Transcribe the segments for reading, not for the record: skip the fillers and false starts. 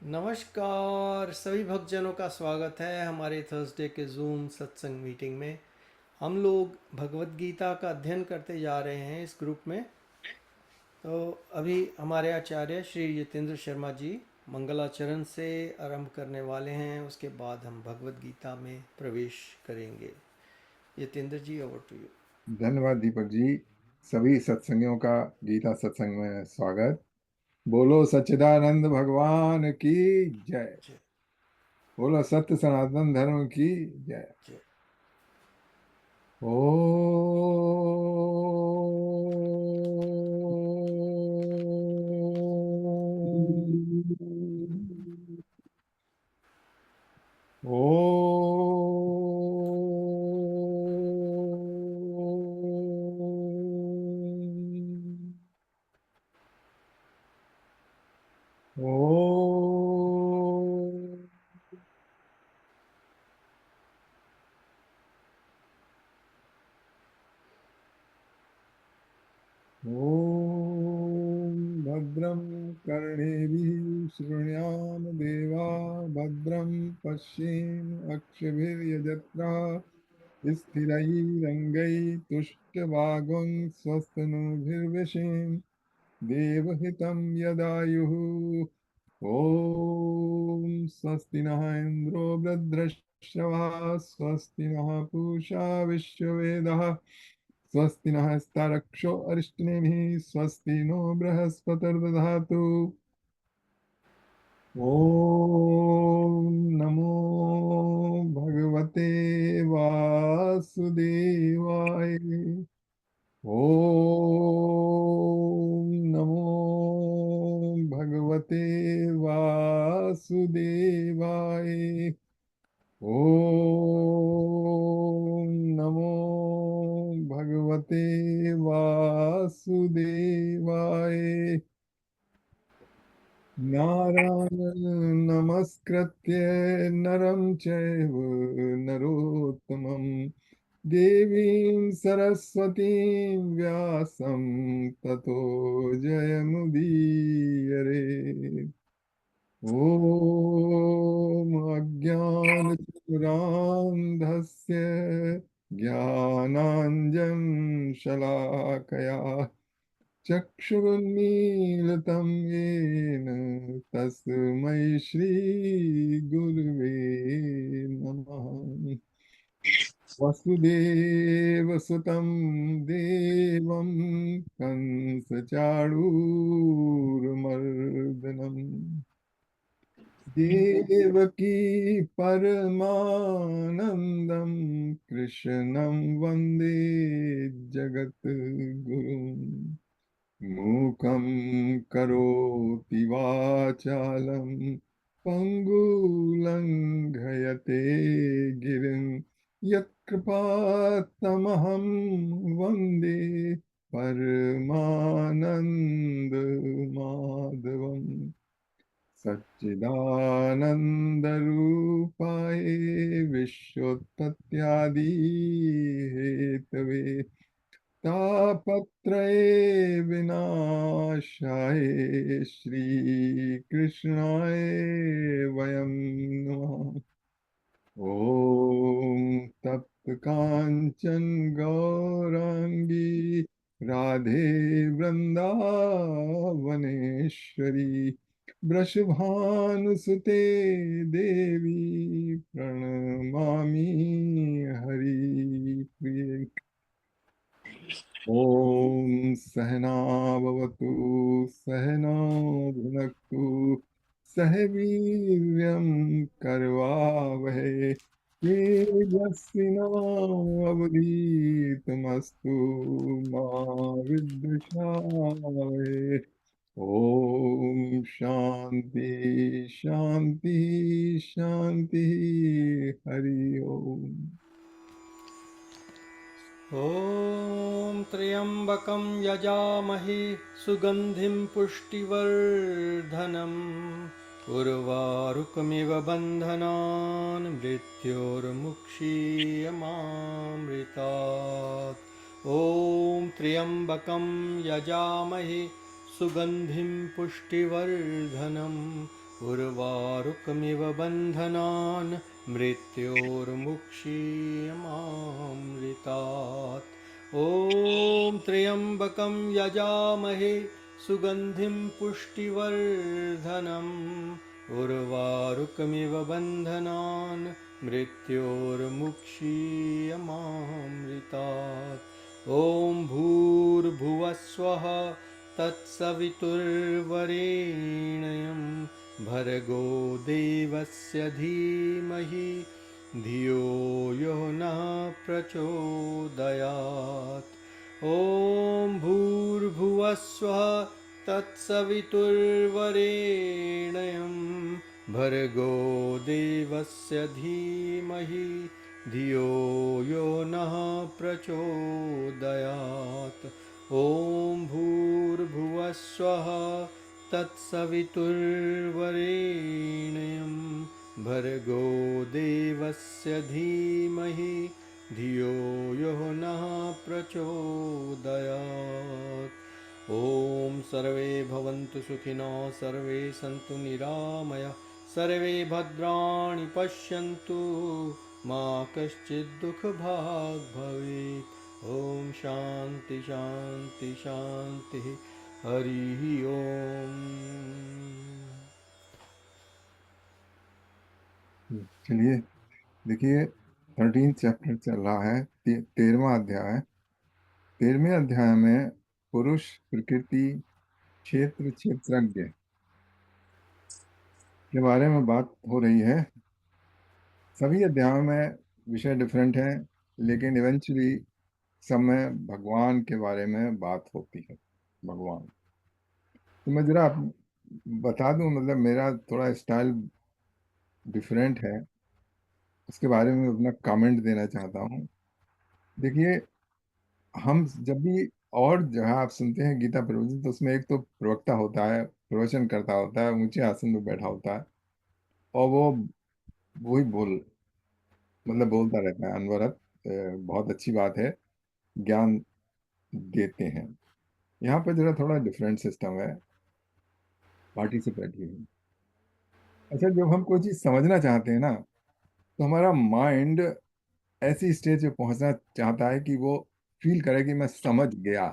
नमस्कार सभी भक्तजनों का स्वागत है हमारे थर्सडे के जूम सत्संग मीटिंग में। हम लोग भगवत गीता का अध्ययन करते जा रहे हैं इस ग्रुप में। तो अभी हमारे आचार्य श्री जितेंद्र शर्मा जी मंगलाचरण से आरंभ करने वाले हैं, उसके बाद हम भगवत गीता में प्रवेश करेंगे। जितेंद्र जी, ओवर टू यू। धन्यवाद दीपक जी। सभी सत्संगियों का गीता सत्संग में स्वागत। बोलो सच्चिदानंद भगवान की जय। जय बोलो सत्य सनातन धर्म की जय। जय। ओ ओ ओ ॐ भद्रं कर्णेभिः शृणुयाम देवा भद्रं पश्येम अक्षभिर्यजत्रा स्थिरैरङ्गैः तुष्टवागुं स्वस्तनूभिर्विशेम देवहितं यदायुः। ॐ स्वस्ति नः इन्द्रो वृद्धश्रवाः स्वस्ति नः पूषा विश्ववेदः स्वस्ति नः स्तारक्षो अरिष्टनेमिः स्वस्ति नो बृहस्पतिर्दधातु। ॐ नमो भगवते वासुदेवाय। ॐ नमो भगवते वासुदेवाय। ॐ नमो भगवते वासुदेवाय। नारायणं नमस्कृत्य नरं चैव नरोत्तमं देवीं सरस्वतीं व्यासं ततो जयमुदीरये। ॐ अज्ञानतिमिरान्धस्य ज्ञानाञ्जनं शलाकया चक्षुरुन्मीलितं येन तस्मै श्रीगुरुवे नमः। वसुदेवसुतं देवं कंसचाणूरमर्दनम् देवकी परमानन्दं कृष्णं वन्दे जगद्गुरुम्। मूकं करोति वाचालं पङ्गुलङ्घयते गिरिं यत्कृपात्तमहं वन्दे परमानन्दमाधवम्। सच्चिदानन्दरूपाय विश्वोत्पत्त्यादिहेतवे तापत्रये विनाशाय श्रीकृष्णाय वयं नमः। ॐ तप्तकाञ्चन गौराङ्गी राधे वृन्दावनेश्वरी वृषभानुसुते देवी प्रणमामि हरिप्रिये। ॐ सहनाववतु सहनौ भुनक्तु सह वीर्यं करवावहै तेजस्विनावधीतमस्तु मा विद्विषावहै। ॐ शान्ति शान्ति शान्ति हरि ओम्। ॐ त्र्यम्बकं यजामहे सुगन्धिं पुष्टिवर्धनम् उर्वारुकमिव बन्धनान् मृत्योर्मुक्षीयमामृतात्। ॐ त्र्यम्बकं यजामहे सुगन्धिं पुष्टिवर्धनम् उर्वारुकमिव बन्धनान् मृत्योर्मुक्षीयमामृतात्। ॐ त्र्यम्बकं यजामहे सुगन्धिं पुष्टिवर्धनम् उर्वारुकमिव बन्धनान् मृत्योर्मुक्षीयमामृतात्। ॐ भूर्भुवस्वः तत्सवितुर्वरेण्यं भर्गो देवस्य धीमहि धियो यो नः प्रचोदयात्। ॐ भूर्भुवस्वः तत्सवितुर्वरेण्यं भर्गो देवस्य धीमहि धियो यो नः प्रचोदयात्। ॐ भूर्भुवस्वः तत्सवितुर्वरेण्यं भर्गो देवस्य धीमहि धियो यो नः प्रचोदयात्। ॐ सर्वे भवन्तु सुखिनः, सर्वे सन्तु निरामयाः, सर्वे भद्राणि पश्यन्तु, मा कश्चित् दुःखभाग् भवेत्। ॐ शान्ति शान्ति शान्तिः। हरिः ओम। चलिए, देखिए 13 चैप्टर चल रहा है, 13वां अध्याय। 13वें अध्याय में पुरुष, प्रकृति, क्षेत्र, क्षेत्रज्ञ के बारे में बात हो रही है। सभी अध्यायों में विषय डिफरेंट है, लेकिन इवेंचुअली सब में भगवान के बारे में बात होती है। भगवान, तो मैं जरा बता दूं, मतलब मेरा थोड़ा स्टाइल डिफरेंट है, उसके बारे में अपना कमेंट देना चाहता हूँ। देखिए, हम जब भी और जगह आप सुनते हैं गीता प्रवचन, तो उसमें एक तो प्रवक्ता होता है, प्रवचन करता होता है, ऊंचे आसन में बैठा होता है, और वो वही मतलब बोलता रहता है अनवरत। बहुत अच्छी बात है, ज्ञान देते हैं। यहाँ पर जरा थोड़ा डिफरेंट सिस्टम है, पार्टिसिपेटरी है। अच्छा, जब हम कोई चीज समझना चाहते हैं ना, तो हमारा माइंड ऐसी स्टेज पे पहुंचना चाहता है कि वो फील करे कि मैं समझ गया।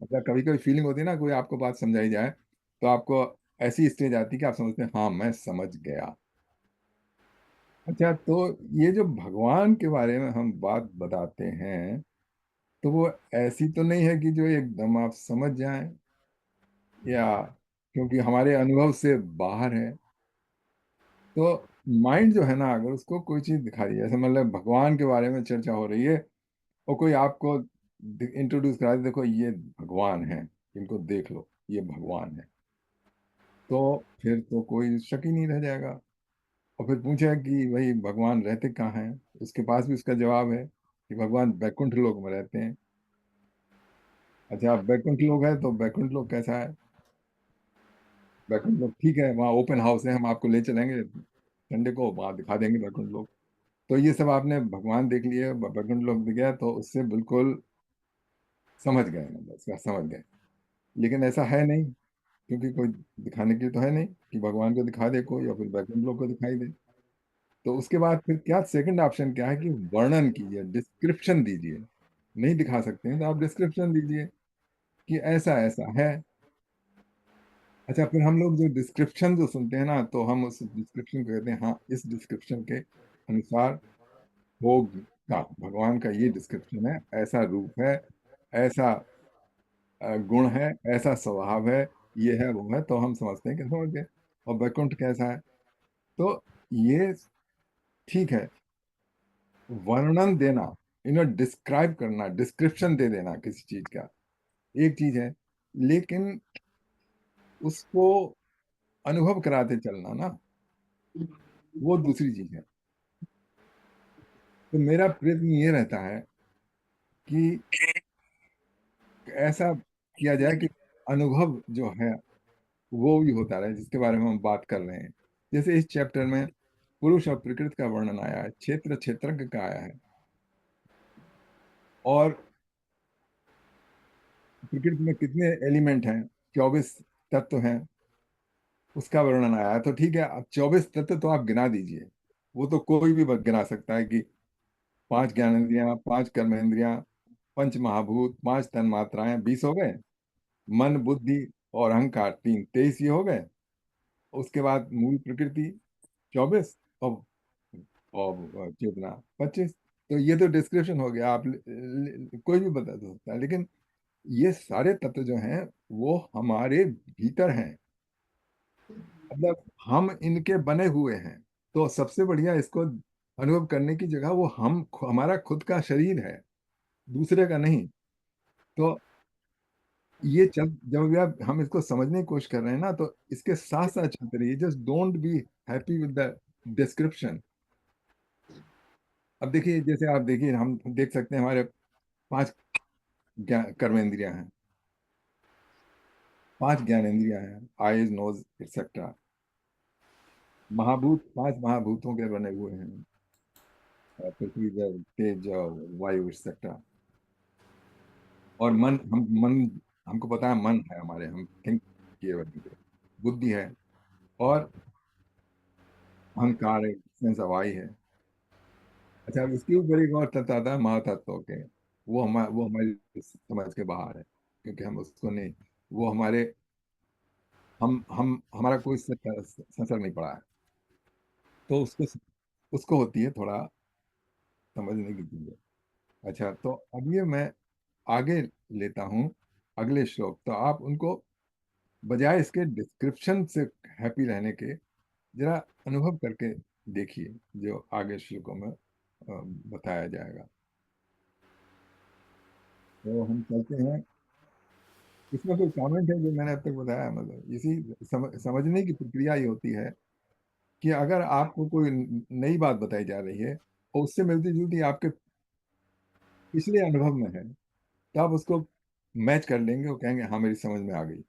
मतलब कभी कभी फीलिंग होती है ना, कोई आपको बात समझाई जाए, तो आपको ऐसी स्टेज आती है कि आप समझते हैं हाँ मैं समझ गया। अच्छा, तो ये जो भगवान के बारे में हम बात बताते हैं, तो वो ऐसी तो नहीं है कि जो एकदम आप समझ जाएं, या क्योंकि हमारे अनुभव से बाहर है। तो माइंड जो है ना, अगर उसको कोई चीज दिखा रही है, जैसे मतलब भगवान के बारे में चर्चा हो रही है, और कोई आपको इंट्रोड्यूस करा दे, देखो ये भगवान है, इनको देख लो, ये भगवान है, तो फिर तो कोई शक ही नहीं रह जाएगा। और फिर पूछा कि भाई भगवान रहते कहाँ हैं, उसके पास भी उसका जवाब है कि भगवान बैकुंठ लोक में रहते हैं। अच्छा, आप बैकुंठ लोक है तो बैकुंठ लोक कैसा है? बैकुंठ लोक ठीक है, वहाँ ओपन हाउस है, हम आपको ले चलेंगे संडे को, वहाँ दिखा देंगे बैकुंठ लोक। तो ये सब आपने भगवान देख लिए, बैकुंठ लोक दिख गया, तो उससे बिल्कुल समझ गए, मतलब इसका समझ गए। लेकिन ऐसा है नहीं, क्योंकि कोई दिखाने के लिए तो है नहीं कि भगवान को दिखा दे कोई, या फिर बैकुंठ लोक को दिखाई दे। तो उसके बाद फिर क्या सेकंड ऑप्शन क्या है कि वर्णन कीजिए, डिस्क्रिप्शन दीजिए। नहीं दिखा सकते हैं तो आप डिस्क्रिप्शन दीजिए कि ऐसा ऐसा है। अच्छा, फिर हम लोग जो डिस्क्रिप्शन जो सुनते हैं ना, तो हम उस डिस्क्रिप्शन को कहते हैं हाँ इस डिस्क्रिप्शन के अनुसार होगा, भगवान का ये डिस्क्रिप्शन है, ऐसा रूप है, ऐसा गुण है, ऐसा स्वभाव है, ये है वो है, तो हम समझते हैं कि समझ गए। और वैकुंठ कैसा है, तो ये ठीक है। वर्णन देना, डिस्क्राइब करना, डिस्क्रिप्शन दे देना किसी चीज का, एक चीज है, लेकिन उसको अनुभव कराते चलना ना, वो दूसरी चीज है। तो मेरा प्रयत्न ये रहता है कि ऐसा किया जाए कि अनुभव जो है वो भी होता रहे, जिसके बारे में हम बात कर रहे हैं। जैसे इस चैप्टर में पुरुष और प्रकृति का वर्णन आया है, क्षेत्र क्षेत्रज्ञ का आया है, और प्रकृति में कितने एलिमेंट हैं, 24 तत्व हैं, उसका वर्णन आया है। तो ठीक है, अब 24 तत्व तो आप गिना दीजिए, वो तो कोई भी गिना सकता है कि 5 ज्ञानेंद्रियां, 5 कर्मेंद्रियां, पंच महाभूत, 5 तन्मात्राएं, 20 हो गए। मन, बुद्धि और अहंकार, 3, 23 ये हो गए। उसके बाद मूल प्रकृति 24, और चेतना 25। तो ये तो डिस्क्रिप्शन हो गया, आप कोई भी बता सकता है। लेकिन ये सारे तत्व जो हैं वो हमारे भीतर हैं, मतलब हम इनके बने हुए हैं। तो सबसे बढ़िया इसको अनुभव करने की जगह वो हमारा खुद का शरीर है, दूसरे का नहीं। तो ये जब भी आप हम इसको समझने की कोशिश कर रहे हैं ना, तो इसके साथ साथ चलते रहिए, just don't be happy with the description. अब देखिए, जैसे आप देखिए, हम देख सकते हैं हमारे 5 कर्मेंद्रियां हैं, 5 ज्ञानेंद्रियां हैं, आईज, नोज, एक्सेट्रा। महाभूत 5 महाभूतों के बने हुए हैं, पृथ्वी, जल, तेज, वायु, एक्सेट्रा। और मन हमको पता है, मन है हमारे, हम थिंक किए बनेंगे। बुद्धि है, और अहंकार है, सेंस ऑफ आई है। अच्छा, अब इसके ऊपर एक और तत्व आता है महातत्व के। वो हमारी समझ के बाहर है, क्योंकि हम उसको नहीं, वो हमारे हम हमारा कोई संसर्ग नहीं पड़ा है। तो उसको होती है थोड़ा समझने की चीजें। अच्छा, तो अब ये मैं आगे लेता हूँ अगले श्लोक। तो आप उनको बजाय इसके डिस्क्रिप्शन से हैप्पी रहने के, जरा अनुभव करके देखिए जो आगे श्लोकों में बताया जाएगा। तो हम चलते हैं। इसमें कोई कमेंट है जो मैंने अब तक बताया? मतलब समझने की प्रक्रिया ये होती है कि अगर आपको कोई नई बात बताई जा रही है और उससे मिलती जुलती आपके पिछले अनुभव में है, तो आप उसको मैच कर लेंगे और कहेंगे हाँ, मेरी समझ में आ गई।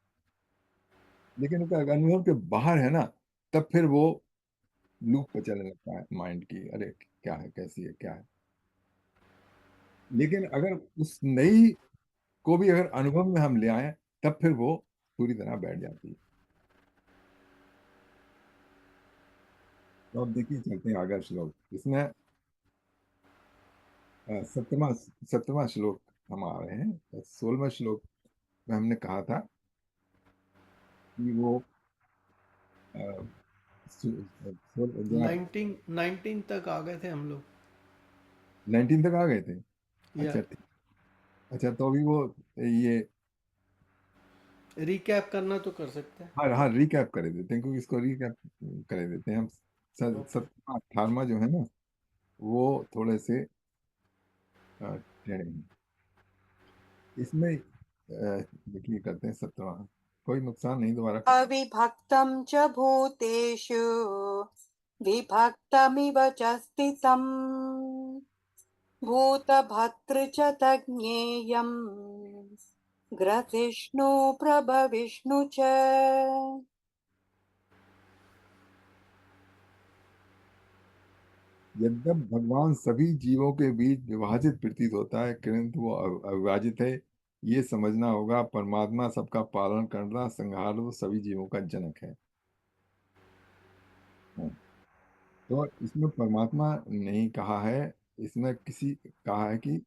लेकिन अगर अनुभव के बाहर है ना, तब फिर वो लूप पे चलने लगता है माइंड की, अरे क्या है, कैसी है, क्या है। लेकिन अगर उस नई को भी अगर अनुभव में हम ले आए, तब फिर वो पूरी तरह बैठ जाती है। तो अब देखिए, चलते हैं आगे श्लोक। इसमें 7वां श्लोक हम आ रहे हैं। 16वां श्लोक में हमने कहा था कि वो जो 19 तक आ गए थे हम लोग। 19 तक आ गए थे। या अच्छा ठीक। अच्छा, तो अभी वो ये, रिकैप करना तो कर सकते हैं। हाँ हाँ, रिकैप कर देते हैं, क्योंकि इसको रिकैप कर देते हैं हम। ओके। 17वां 18वां जो है ना, वो थोड़े से टेढ़े हैं। इसमें देखिए, करते हैं 17वां। कोई नुकसान नहीं, दोबारा अविभक्तं च भूतेषु विभक्तमिव च स्थितम् भूतभर्तृ च तज्ज्ञेयम् ग्रसिष्णु प्रभविष्णु च। यद्यप भगवान सभी जीवों के बीच विभाजित प्रतीत होता है, किंतु वो अविभाजित है। ये समझना होगा, परमात्मा सबका पालन करना, संहार वो सभी जीवों का जनक है। हाँ, तो इसमें परमात्मा नहीं कहा है, इसमें किसी कहा है कि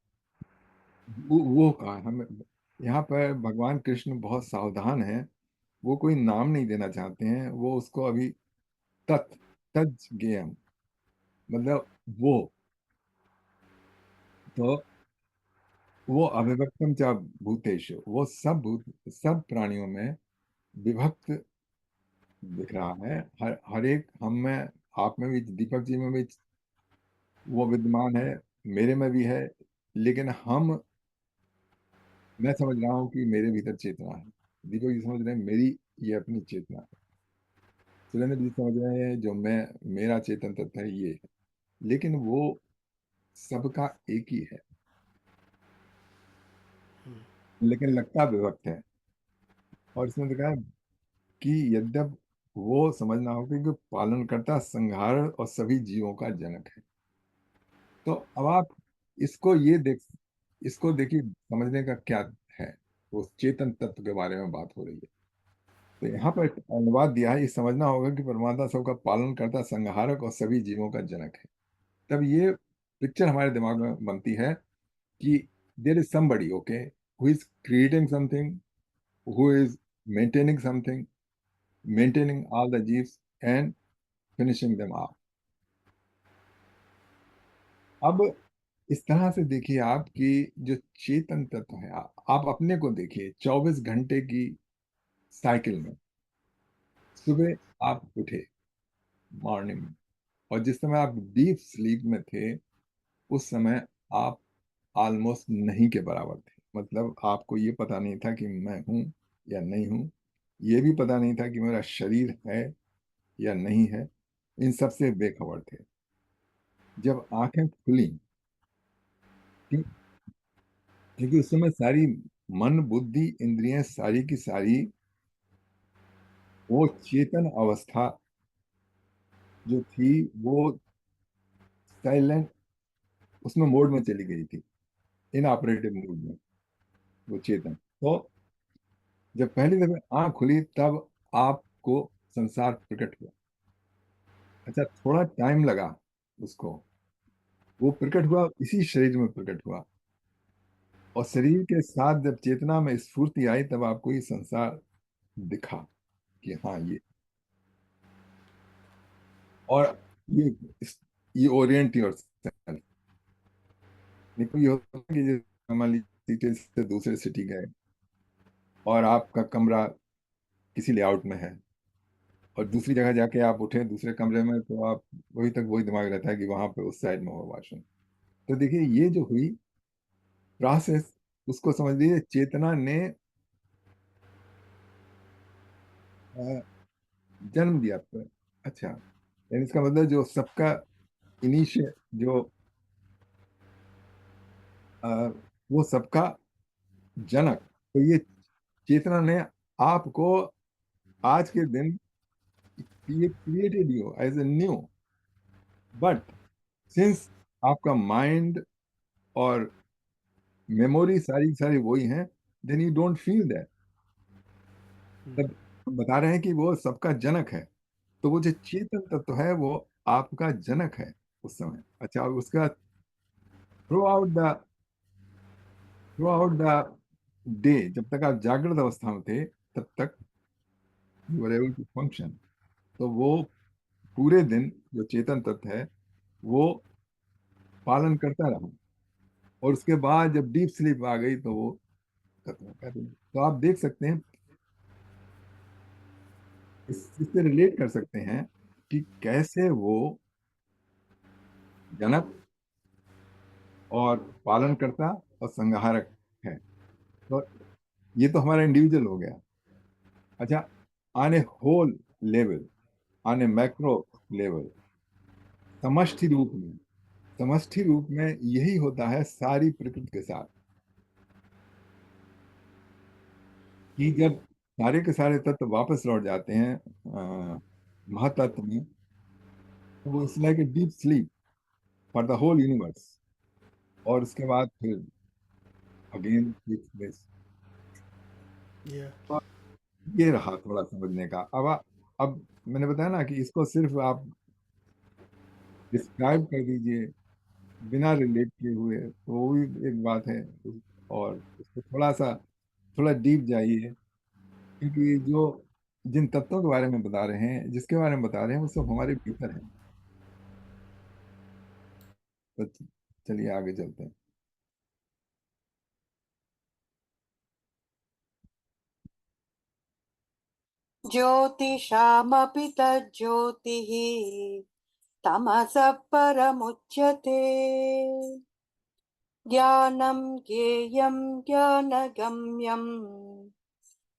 वो कहा है। हमें यहाँ पर भगवान कृष्ण बहुत सावधान है। वो कोई नाम नहीं देना चाहते हैं, वो उसको अभी तत् तज ज्ञेयम, मतलब वो, तो वो अविभक्तम च भूतेषु, वो सब प्राणियों में विभक्त दिख रहा है। हर एक हम में, आप में भी, दीपक जी में भी वो विद्यमान है, मेरे में भी है। लेकिन मैं समझ रहा हूँ कि मेरे भीतर चेतना है, दीपक जी समझ रहे हैं मेरी ये अपनी चेतना है, सुरेंद्र जी समझ रहे हैं जो मैं, मेरा चेतन तत्व है ये है। लेकिन वो सबका एक ही है, लेकिन लगता विभक्त है। और इसमें देखा है कि यद्यप वो समझना होगा कि पालनकर्ता, संहार और सभी जीवों का जनक है। तो अब आप इसको ये देख इसको देखिए, समझने का क्या है। वो चेतन तत्व के बारे में बात हो रही है। तो यहाँ पर अनुवाद दिया है, ये समझना होगा कि परमात्मा सबका पालन करता, संहारक और सभी जीवों का जनक है। तब ये पिक्चर हमारे दिमाग में बनती है कि there is somebody, okay, who is creating something, who is maintaining something, maintaining all the जीव्स एंड फिनिशिंग देम ऑफ। अब इस तरह से देखिए आप कि जो चेतन तत्व है, आप अपने को देखिए 24 घंटे की साइकिल में। सुबह आप उठे मॉर्निंग में, और जिस समय आप डीप स्लीप में थे उस समय आप ऑलमोस्ट नहीं के बराबर थे। मतलब आपको ये पता नहीं था कि मैं हूं या नहीं हूं, ये भी पता नहीं था कि मेरा शरीर है या नहीं है, इन सब से बेखबर थे। जब आंखें खुली, ठीक, क्योंकि उस समय सारी मन बुद्धि इंद्रियां सारी की सारी वो चेतन अवस्था जो थी वो साइलेंट उसमें मोड में चली गई थी, इन ऑपरेटिव मोड में, वो चेतन। तो जब पहली दफे आंख खुली तब आपको संसार प्रकट हुआ। अच्छा, थोड़ा टाइम लगा उसको, वो प्रकट हुआ, इसी शरीर में प्रकट हुआ, और शरीर के साथ जब चेतना में स्फूर्ति आई तब आपको ये संसार दिखा कि हाँ ये। और ये ये ओरिएंट योर सेल्फ। देखो ये होता है कि जैसे मान लीजिए सिटी से दूसरे सिटी गए और आपका कमरा किसी लेआउट में है, और दूसरी जगह जाके आप उठे दूसरे कमरे में, तो आप वही तक वही दिमाग रहता है कि वहां पे उस साइड में हो वॉशरूम। तो देखिए ये जो हुई प्रोसेस, उसको समझ लीजिए चेतना ने अ, जन्म दिया आपको। अच्छा, यानी इसका मतलब जो सबका इनिशियल जो अ, वो सबका जनक, तो ये चेतना ने आपको आज के दिन ये created you as a new, but since आपका माइंड और मेमोरी सारी सारी वही हैं, then you don't feel that. तब हम बता रहे हैं कि वो सबका जनक है। तो वो जो चेतन तत्व है वो आपका जनक है उस समय। अच्छा, उसका through the through the day, जब तक आप जागृत अवस्था में थे तब तक you are able to function. तो वो पूरे दिन जो चेतन तत्व है वो पालन करता रहा, और उसके बाद जब डीप स्लीप आ गई तो वो खत्म हो गया। तो आप देख सकते हैं, इससे रिलेट कर सकते हैं कि कैसे वो जनक और पालनकर्ता और संहारक है। तो ये तो हमारा इंडिविजुअल हो गया। अच्छा, on a whole level, on a macro level, समष्टि रूप में, समष्टि रूप में यही होता है सारी प्रकृति के साथ, कि जब सारे के सारे तत्व वापस लौट जाते हैं महातत्व में, तो वो it's like a deep sleep for the whole universe, और उसके बाद फिर अगेन दिस। Yeah. ये रहा थोड़ा समझने का। अब मैंने बताया ना कि इसको सिर्फ आप डिस्क्राइब कर दीजिए बिना रिलेट किए हुए, तो वो भी एक बात है। और उसको थोड़ा सा थोड़ा डीप जाइए, क्योंकि जो जिन तत्वों के बारे में बता रहे हैं, जिसके बारे में बता रहे हैं, वो सब हमारे भीतर है। तो चलिए आगे चलते हैं। ज्योतिषामपि तज्ज्योतिः तमसः परमुच्यते ज्ञानं ज्ञेयं ज्ञानगम्यं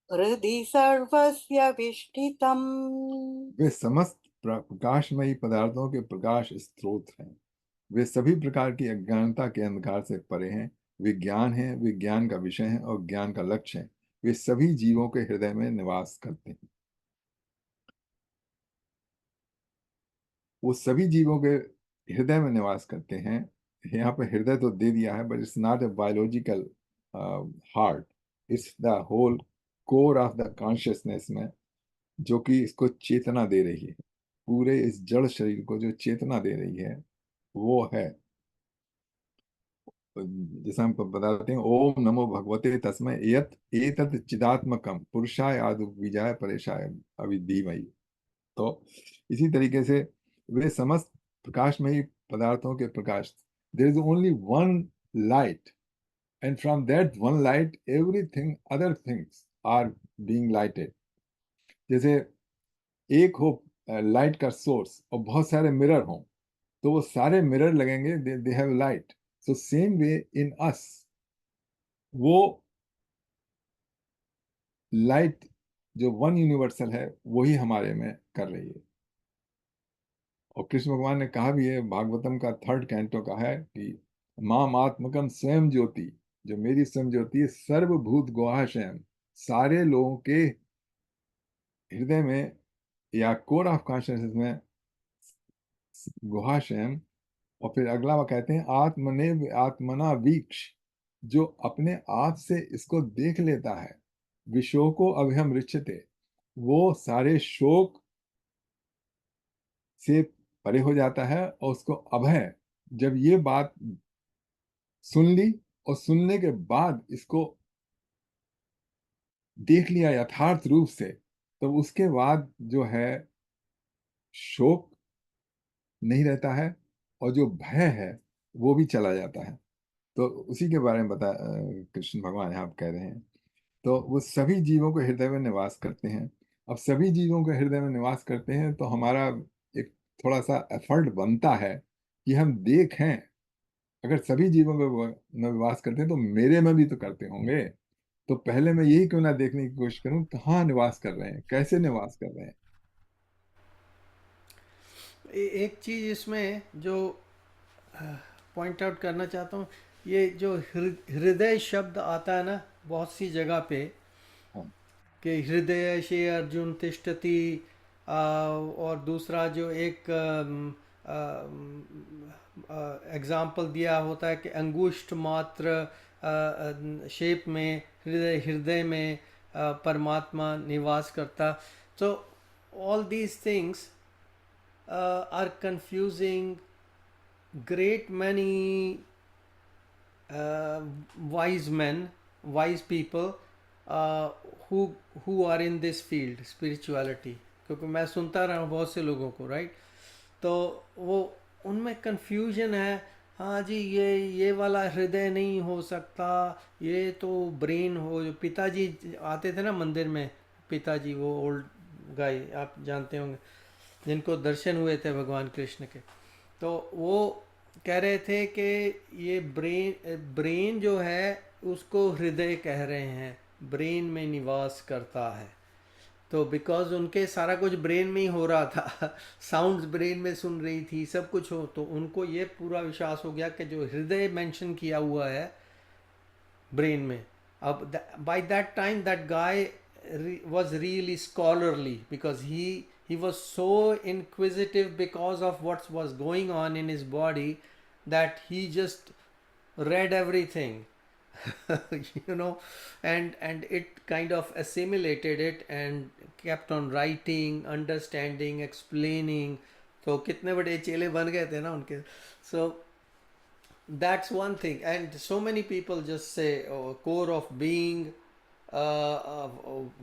हृदि सर्वस्य विष्ठितम्। वे समस्त प्रकाशमयी पदार्थों के प्रकाश स्रोत हैं। वे सभी प्रकार की अज्ञानता के अंधकार से परे हैं। वे ज्ञान है, वे ज्ञान का विषय है और ज्ञान का लक्ष्य है। वे सभी जीवों के हृदय में निवास करते हैं। वो सभी जीवों के हृदय में निवास करते हैं। यहाँ पे हृदय तो दे दिया है, but it's not a biological heart, it's the whole core of the consciousness में जो कि इसको चेतना दे रही है, पूरे इस जड़ शरीर को जो चेतना दे रही है वो है, जैसे हम बताते हैं, ओम नमो भगवते तस्मै यत् एतत् चिदात्मकम पुरुषाय आदि विजाय परेशाय अविधीमयी। तो इसी तरीके से वे समस्त प्रकाशमयी पदार्थों के प्रकाश, there is only one light, and from that one light everything other things are being lighted. जैसे एक हो लाइट का सोर्स और बहुत सारे मिरर हों, तो वो सारे मिरर लगेंगे, they have light. So same way in us, वो लाइट जो वन यूनिवर्सल है वही हमारे में कर रही है। और कृष्ण भगवान ने कहा भी है, भागवतम का 3rd कैंटो का है कि माम आत्मकम स्वयं ज्योति, जो मेरी स्वयं ज्योति है, सर्वभूत गुहाशयम, सारे लोगों के हृदय में या कोर ऑफ कॉन्शियसनेस में गुहाशयम। और फिर अगला वो कहते हैं आत्मने आत्मना वीक्ष, जो अपने आप से इसको देख लेता है, विशोको अभयम रिच्यते, वो सारे शोक से परे हो जाता है और उसको अभय। जब ये बात सुन ली और सुनने के बाद इसको देख लिया यथार्थ रूप से, तो उसके बाद जो है शोक नहीं रहता है और जो भय है वो भी चला जाता है। तो उसी के बारे में कृष्ण भगवान यहाँ कह रहे हैं। तो वो सभी जीवों के हृदय में निवास करते हैं। अब सभी जीवों के हृदय में निवास करते हैं तो हमारा एक थोड़ा सा एफर्ट बनता है कि हम देखें, अगर सभी जीवों में निवास करते हैं तो मेरे में भी तो करते होंगे। तो पहले मैं यही क्यों ना देखने की कोशिश करूं, कहाँ निवास कर रहे हैं, कैसे निवास कर रहे हैं। एक चीज़ इसमें जो पॉइंट आउट करना चाहता हूँ, ये जो हृदय शब्द आता है ना बहुत सी जगह पे, हाँ, कि हृदय से अर्जुन तिष्ठति, और दूसरा जो एक एग्जाम्पल दिया होता है कि अंगुष्ठ मात्र शेप में हृदय हृदय में परमात्मा निवास करता। तो all these things are confusing great many wise men, wise people uh, who are in this field spirituality, क्योंकि मैं सुनता रहा हूँ बहुत से लोगों को, राइट। तो वो उनमें कंफ्यूजन है, हाँ जी ये वाला हृदय नहीं हो सकता, ये तो ब्रेन हो। जो पिताजी आते थे ना मंदिर में, पिताजी वो ओल्ड गाय आप जानते होंगे, जिनको दर्शन हुए थे भगवान कृष्ण के, तो वो कह रहे थे कि ये ब्रेन जो है उसको हृदय कह रहे हैं, ब्रेन में निवास करता है। तो बिकॉज उनके सारा कुछ ब्रेन में ही हो रहा था साउंड्स ब्रेन में सुन रही थी, सब कुछ हो, तो उनको ये पूरा विश्वास हो गया कि जो हृदय मेंशन किया हुआ है ब्रेन में। अब by that time that guy was really scholarly, because he was so inquisitive because of what was going on in his body, that he just read everything you know, and it kind of assimilated it and kept on writing, understanding, explaining. तो कितने बड़े चेले बन गए थे ना उनके। So that's one thing, and so many people just say, oh, core of being,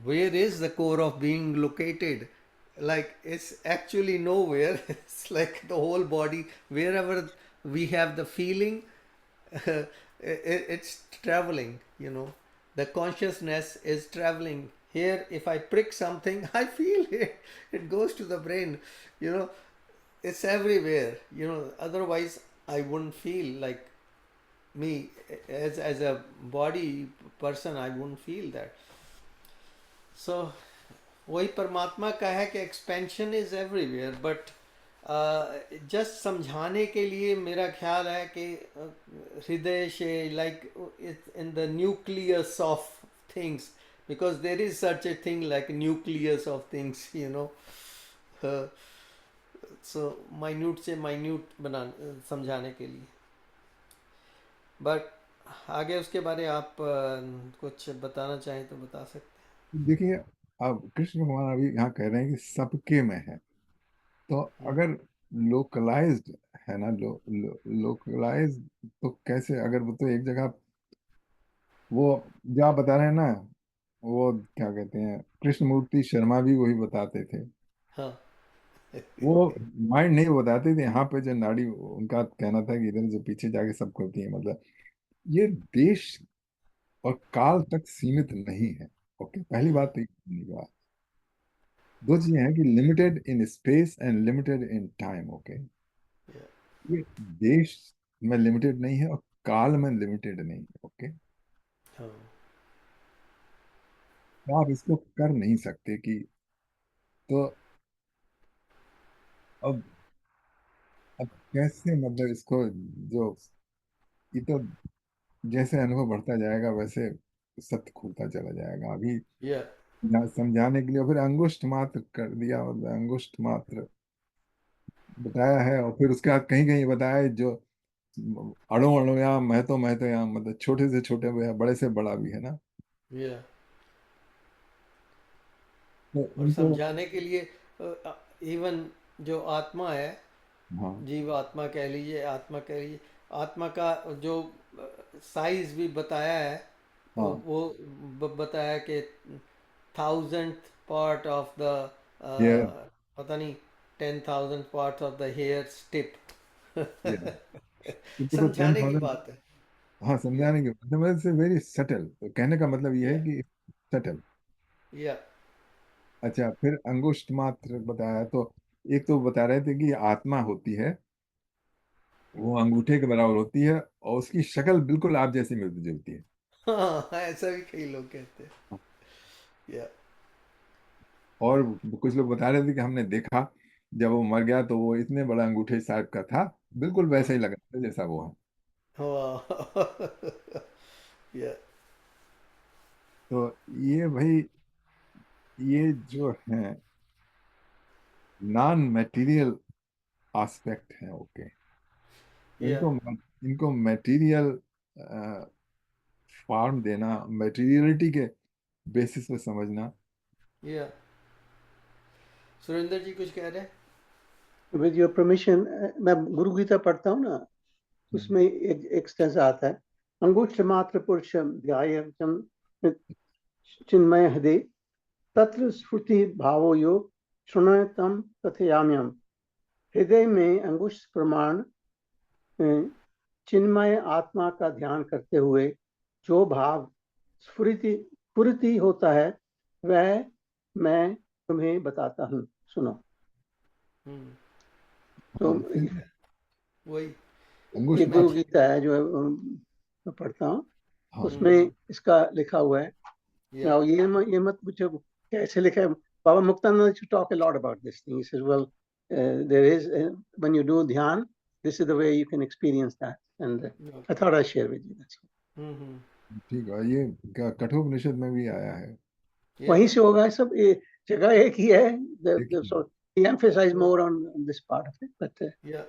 where is the core of being located? Like it's actually nowhere. It's like the whole body, wherever we have the feeling, it's traveling, you know. The consciousness is traveling. Here, if I prick something, I feel it. It goes to the brain, you know. It's everywhere, you know. Otherwise, I wouldn't feel like me as a body person. I wouldn't feel that. So वही परमात्मा का है कि expansion is everywhere, but just समझाने के लिए मेरा ख्याल है कि हृदय से, like in the nucleus of things, because there is such a thing like nucleus of things, you know. So minute से माइन्यूट बना समझाने के लिए। बट आगे उसके बारे आप कुछ बताना चाहें तो बता सकते हैं। देखिए, अब कृष्ण भगवान अभी यहाँ कह रहे हैं कि सबके में है। तो अगर लोकलाइज्ड है ना, लोकलाइज्ड, तो कैसे, अगर वो तो एक जगह, वो जो आप बता रहे हैं ना, वो क्या कहते हैं, कृष्णमूर्ति शर्मा भी वही बताते थे। हाँ। वो माइंड नहीं बताते थे, यहाँ पे जो नाड़ी, उनका कहना था कि इधर जो पीछे जाके सब करती है, मतलब ये देश और काल तक सीमित नहीं है। ओके, पहली बात तो ये समझने की बात। दो चीजें हैं कि limited in space and limited in time. Okay, ये देश में लिमिटेड नहीं है और काल में लिमिटेड नहीं है। ओके, हाँ। तो आप इसको कर नहीं सकते कि, तो अब अब कैसे, मतलब इसको, जो, ये तो जैसे अनुभव बढ़ता जाएगा वैसे सत्य खुलता चला जाएगा। अभी या समझाने के लिए फिर अंगुष्ठ मात्र कर दिया, मतलब अंगुष्ठ मात्र बताया है, और फिर उसके बाद कहीं कहीं बताया है जो अणु अणु या महतो या, मतलब छोटे से छोटे भी है, बड़े से बड़ा भी है ना। या तो और इनको, समझाने के लिए इवन जो आत्मा है, हाँ जीव आत्मा कह लीजिए, आत्मा कह लीजिए, आत्मा का जो साइज भी बताया है, हाँ, वो बताया कि 1000th पार्ट ऑफ द, ये पता नहीं, 10,000 part of the hair tip. ये तो देखो टेन समझाने की थाउजेंड बात है। हाँ, या समझाने के मतलब से वेरी सटल, तो कहने का मतलब ये है या कि सटल। या अच्छा, फिर अंगुष्ठ मात्र बताया, तो एक तो बता रहे थे कि आत्मा होती है, वो अंगूठे के बराबर होती है और उसकी शक्ल बिल्कुल आप जैसी मिलती जुलती है। हाँ, ऐसा भी कई लोग कहते हैं। या और कुछ लोग बता रहे थे कि हमने देखा जब वो मर गया तो वो इतने बड़ा अंगूठे साहब का था, बिल्कुल वैसा ही लग रहा था जैसा वो है। हाँ। या तो ये भाई, ये जो है नॉन मटेरियल एस्पेक्ट है। ओके, या इनको इनको मटेरियल फॉर्म देना, मटेरियलिटी के बेसिस पे समझना। या सुरेंद्र जी कुछ कह रहे हैं? विद योर परमिशन, मैं गुरु गीता पढ़ता हूँ ना, हम्म, उसमें एक स्टेंजा आता है, अंगुष्ठ मात्र पुरुषम ध्यायं चिन्मय हृदय तत्र स्फुति भावो योग शृणुतम कथयाम्यम। हृदय में अंगुष्ठ प्रमाण चिन्मय आत्मा का ध्यान करते हुए जो भाव स्फुरिति स्फुरिति होता है, वह मैं तुम्हें बताता हूँ, सुनो। हम्म, तो हाँ, फिर वही ये अंगुष्ठ गुरु मात्र, गीता है जो मैं पढ़ता हूँ, हाँ उसमें इसका लिखा हुआ है। या Now ये मत पूछो कैसे लिखा है। Baba Muktananda used to talk a lot about this thing. He says, well, there is when you do dhyan, this is the way you can experience that. And I okay. thought I'd share with you. That's all. हम्म। ठीक है, ये कठोपनिषद में भी आया है। या वहीं से होगा सब, ये जगह एक ही है। देखिए, So he emphasized more on this part of it. But या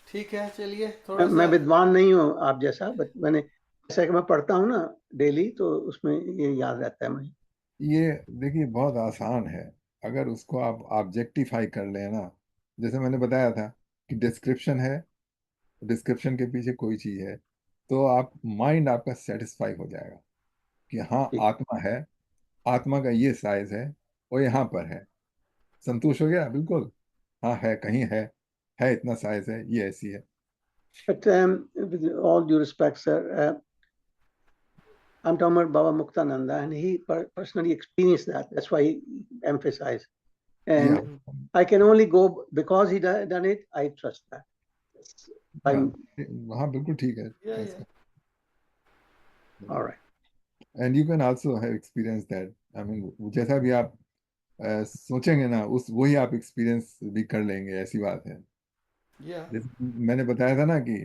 ठीक है, चलिए थोड़ा मैं सा। विद्वान नहीं हूँ आप जैसा, बट मैंने जैसा कि मैं पढ़ता हूँ ना डेली, तो उसमें ये याद रहता है मुझे। ये देखिए बहुत आसान है, अगर उसको आप ऑब्जेक्टिफाई कर लें ना। जैसे मैंने बताया था कि डिस्क्रिप्शन है, डिस्क्रिप्शन के पीछे कोई चीज है, तो आप माइंड आपका सेटिस्फाई हो जाएगा कि हाँ ठीक। आत्मा है, आत्मा का ये साइज है, वो यहाँ पर है, संतुष्ट हो गया बिल्कुल। हाँ है, कहीं है इतना साइज है, ये ऐसी है। But with all due respect, sir, I'm talking about Baba Muktananda, and he personally experienced that. That's why he emphasized. या And I can only go because he done it. I trust that. या I'm हाँ, बिल्कुल ठीक है, या all right. And you can also have experience that. I mean जैसा भी आप सोचेंगे ना, उस वही आप एक्सपीरियंस भी कर लेंगे, ऐसी बात है। या जैसे मैंने बताया था ना कि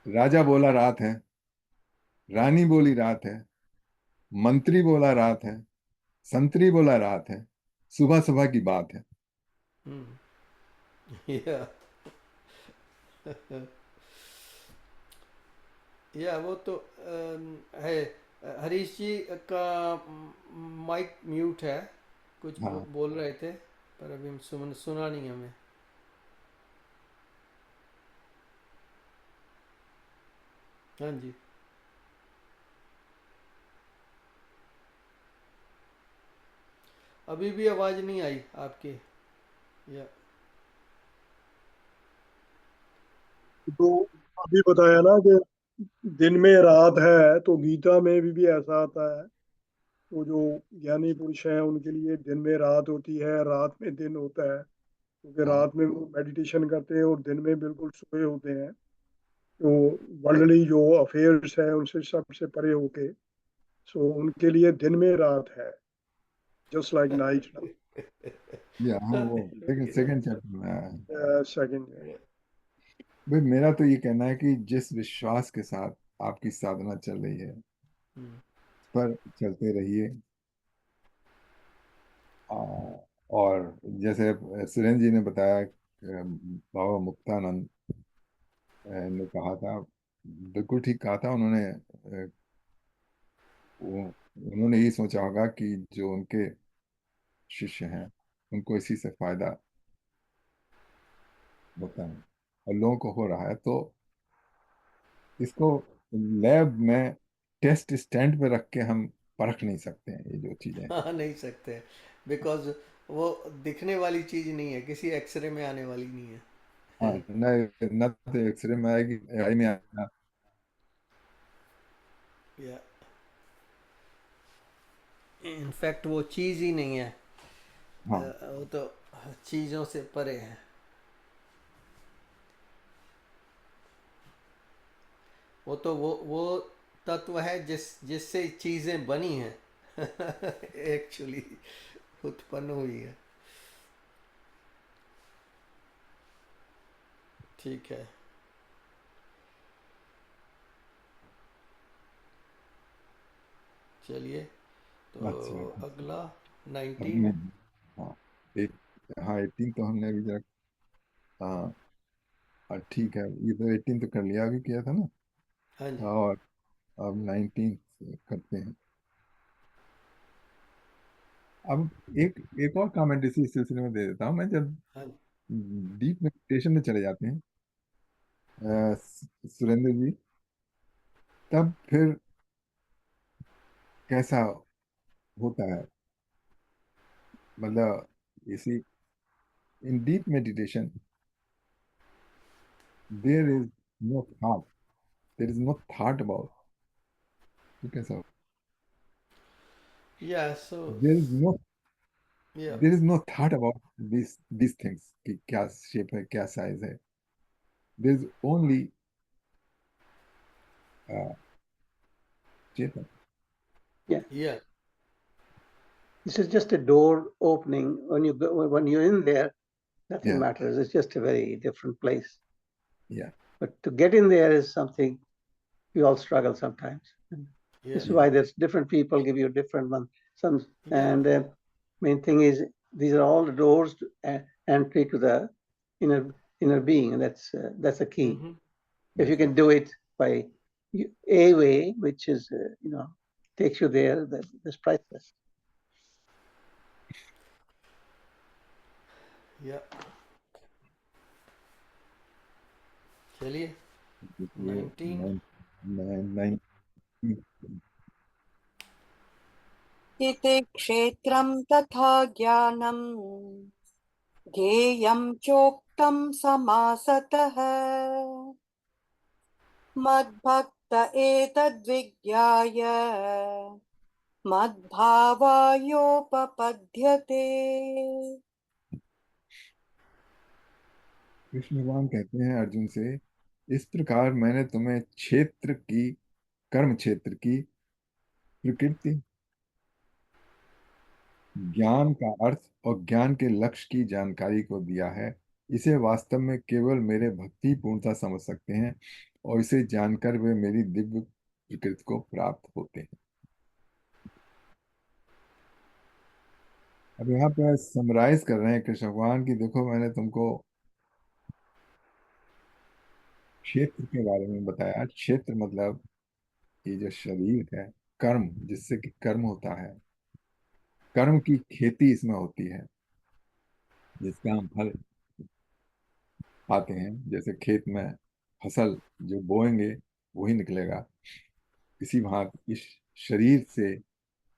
राजा बोला रात है, रानी बोली रात है, मंत्री बोला रात है, संतरी बोला रात है, सुबह सुबह की बात है। या या वो तो है। हरीश जी का माइक म्यूट है, कुछ हाँ बोल रहे थे पर अभी हम सुना नहीं हमें। हाँ जी। अभी भी आवाज़ नहीं आई आपकी, या तो अभी बताया ना कि दिन में रात है, तो गीता में भी ऐसा आता है। तो जो ज्ञानी पुरुष हैं उनके लिए दिन में रात होती है, रात में दिन होता है, क्योंकि हाँ रात में वो मेडिटेशन करते हैं और दिन में बिल्कुल सोए होते हैं। तो वर्ल्डली जो अफेयर्स है उनसे सबसे परे होके, सो उनके लिए दिन में रात है, जस्ट लाइक नाइट या हाँ, वो सेकंड सेकंड चैप्टर में आया है। सेकंड। भाई मेरा तो ये कहना है कि जिस विश्वास के साथ आपकी साधना चल रही है, हम्म, उस पर चलते रहिए। आ, और जैसे सुरेंद्र जी ने बताया, बाबा मुक्तानंद ने कहा था, बिल्कुल ठीक कहा था उन्होंने। उन्होंने यही सोचा होगा कि जो उनके शिष्य हैं उनको इसी से फायदा होता है और लोगों को हो रहा है, तो इसको लैब में टेस्ट स्टैंड पे रख के हम परख नहीं सकते हैं ये जो चीजें। हाँ नहीं सकते, बिकॉज वो दिखने वाली चीज़ नहीं है, किसी एक्सरे में आने वाली नहीं है। हाँ, न न तो एक्सरे में आएगी, एआई में आएगा। या इनफैक्ट वो चीज़ ही नहीं है, हाँ वो तो चीज़ों से परे है। वो तो वो तत्व है जिससे चीज़ें बनी हैं, एक्चुअली उत्पन्न हुई है। ठीक है, चलिए, तो अच्छा। अगला अब 19। मैं, हाँ एक, हाँ 18 तो हमने अभी जरा, हाँ ठीक है, ये तो 18 तो कर लिया, अभी किया था ना। हाँ जी। और अब 19 करते हैं। अब एक एक और कमेंट इसी सिलसिले में दे देता हूँ मैं। जब हाँ जी। डीप मेडिटेशन में चले जाते हैं सुरेंद्र जी, तब फिर कैसा होता है? मतलब इसी, in deep meditation there is no thought, there is no thought about, ये कैसा हो? या सो देर इज नो, या there is no thought about this things कि क्या शेप है, क्या साइज है। देर इज ओनली चेतन। Yeah, या this is just a door opening. When you go, when you're in there, nothing या matters. It's just a very different place. या But to get in there is something we all struggle sometimes. And this या is या why there's different people give you different one. Some या and main thing is these are all the doors to entry to the inner being, and that's a key. If you can do it by a way, which is takes you there, that's priceless. या चलिए, ये 19। Nine, इति क्षेत्रं तथा ज्ञानं ज्ञेयं चोक्तं समासतः मद्भक्त एतद्विज्ञाय मद्भावायोपपद्यते। कृष्ण भगवान कहते हैं अर्जुन से, इस प्रकार मैंने तुम्हें क्षेत्र की, कर्म क्षेत्र की प्रकृति, ज्ञान का अर्थ और ज्ञान के लक्ष्य की जानकारी को दिया है। इसे वास्तव में केवल मेरे भक्ति पूर्णता समझ सकते हैं और इसे जानकर वे मेरी दिव्य प्रकृति को प्राप्त होते हैं। अब यहाँ पे समराइज कर रहे हैं कृष्ण भगवान की, देखो मैंने तुमको क्षेत्र के बारे में बताया। क्षेत्र मतलब ये जो शरीर है, कर्म, जिससे कि कर्म होता है, कर्म की खेती इसमें होती है, जिसका हम फल पाते हैं। जैसे खेत में फसल जो बोएंगे वही निकलेगा, इसी भांति इस शरीर से,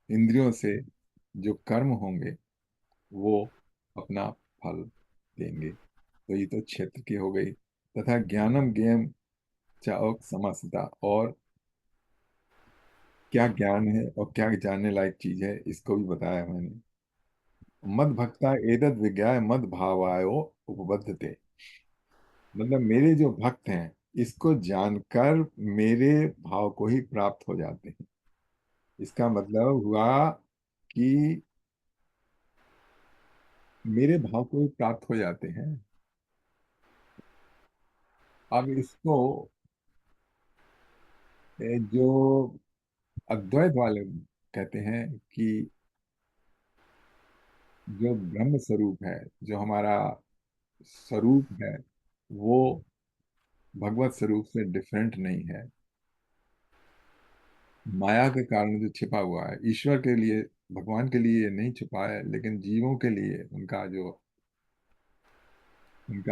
इंद्रियों से जो कर्म होंगे वो अपना फल देंगे। तो ये तो क्षेत्र की हो गई। तथा ज्ञानम ज्ञेयम चाओ समासता, और क्या ज्ञान है और क्या जानने लायक चीज है इसको भी बताया मैंने। मद भक्ता एतद विज्ञाय मद भावायो उपबद्धते, मतलब मेरे जो भक्त हैं इसको जानकर मेरे भाव को ही प्राप्त हो जाते हैं। इसका मतलब हुआ कि मेरे भाव को ही प्राप्त हो जाते हैं। अब इसको जो अद्वैत वाले कहते हैं कि जो ब्रह्म स्वरूप है, जो हमारा स्वरूप है, वो भगवत स्वरूप से डिफरेंट नहीं है। माया के कारण जो छिपा हुआ है, ईश्वर के लिए, भगवान के लिए नहीं छिपा है, लेकिन जीवों के लिए उनका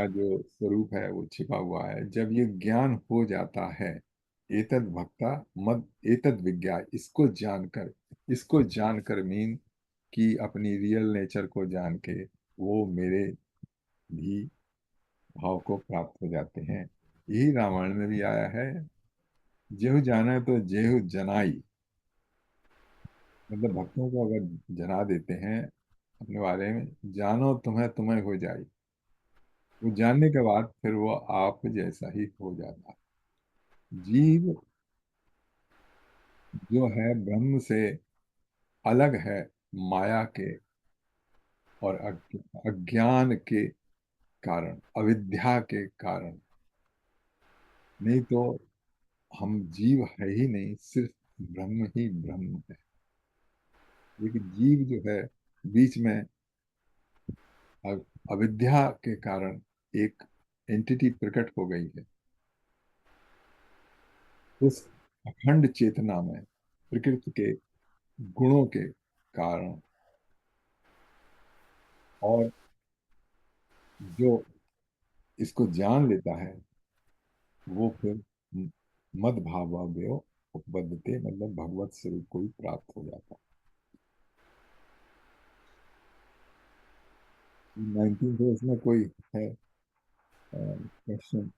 जो स्वरूप है वो छिपा हुआ है। जब ये ज्ञान हो जाता है, एतद भक्ता मद एतद विज्ञा, इसको जानकर मीन कि अपनी रियल नेचर को जान के वो मेरे भी भाव को प्राप्त हो जाते हैं। यही रामायण में भी आया है, जेहु जाना तो जेहु जनाई, मतलब भक्तों को अगर जना देते हैं अपने बारे में, जानो तुम्हें तुम्हें हो जाए, वो जानने के बाद फिर वो आप जैसा ही हो जाता है। जीव जो है ब्रह्म से अलग है, माया के और अज्ञान के कारण, अविद्या के कारण। नहीं तो हम जीव है ही नहीं, सिर्फ ब्रह्म ही ब्रह्म है। लेकिन जीव जो है बीच में अविद्या के कारण एक एंटिटी प्रकट हो गई है। उस अखंड चेतना में प्रकृति के गुणों के कारण, और जो इसको जान लेता है वो फिर मद भावाव्यो उपबद्धते, मतलब भगवत स्वरूप को भी प्राप्त हो जाता है। 19 से इसमें कोई है क्वेश्चन?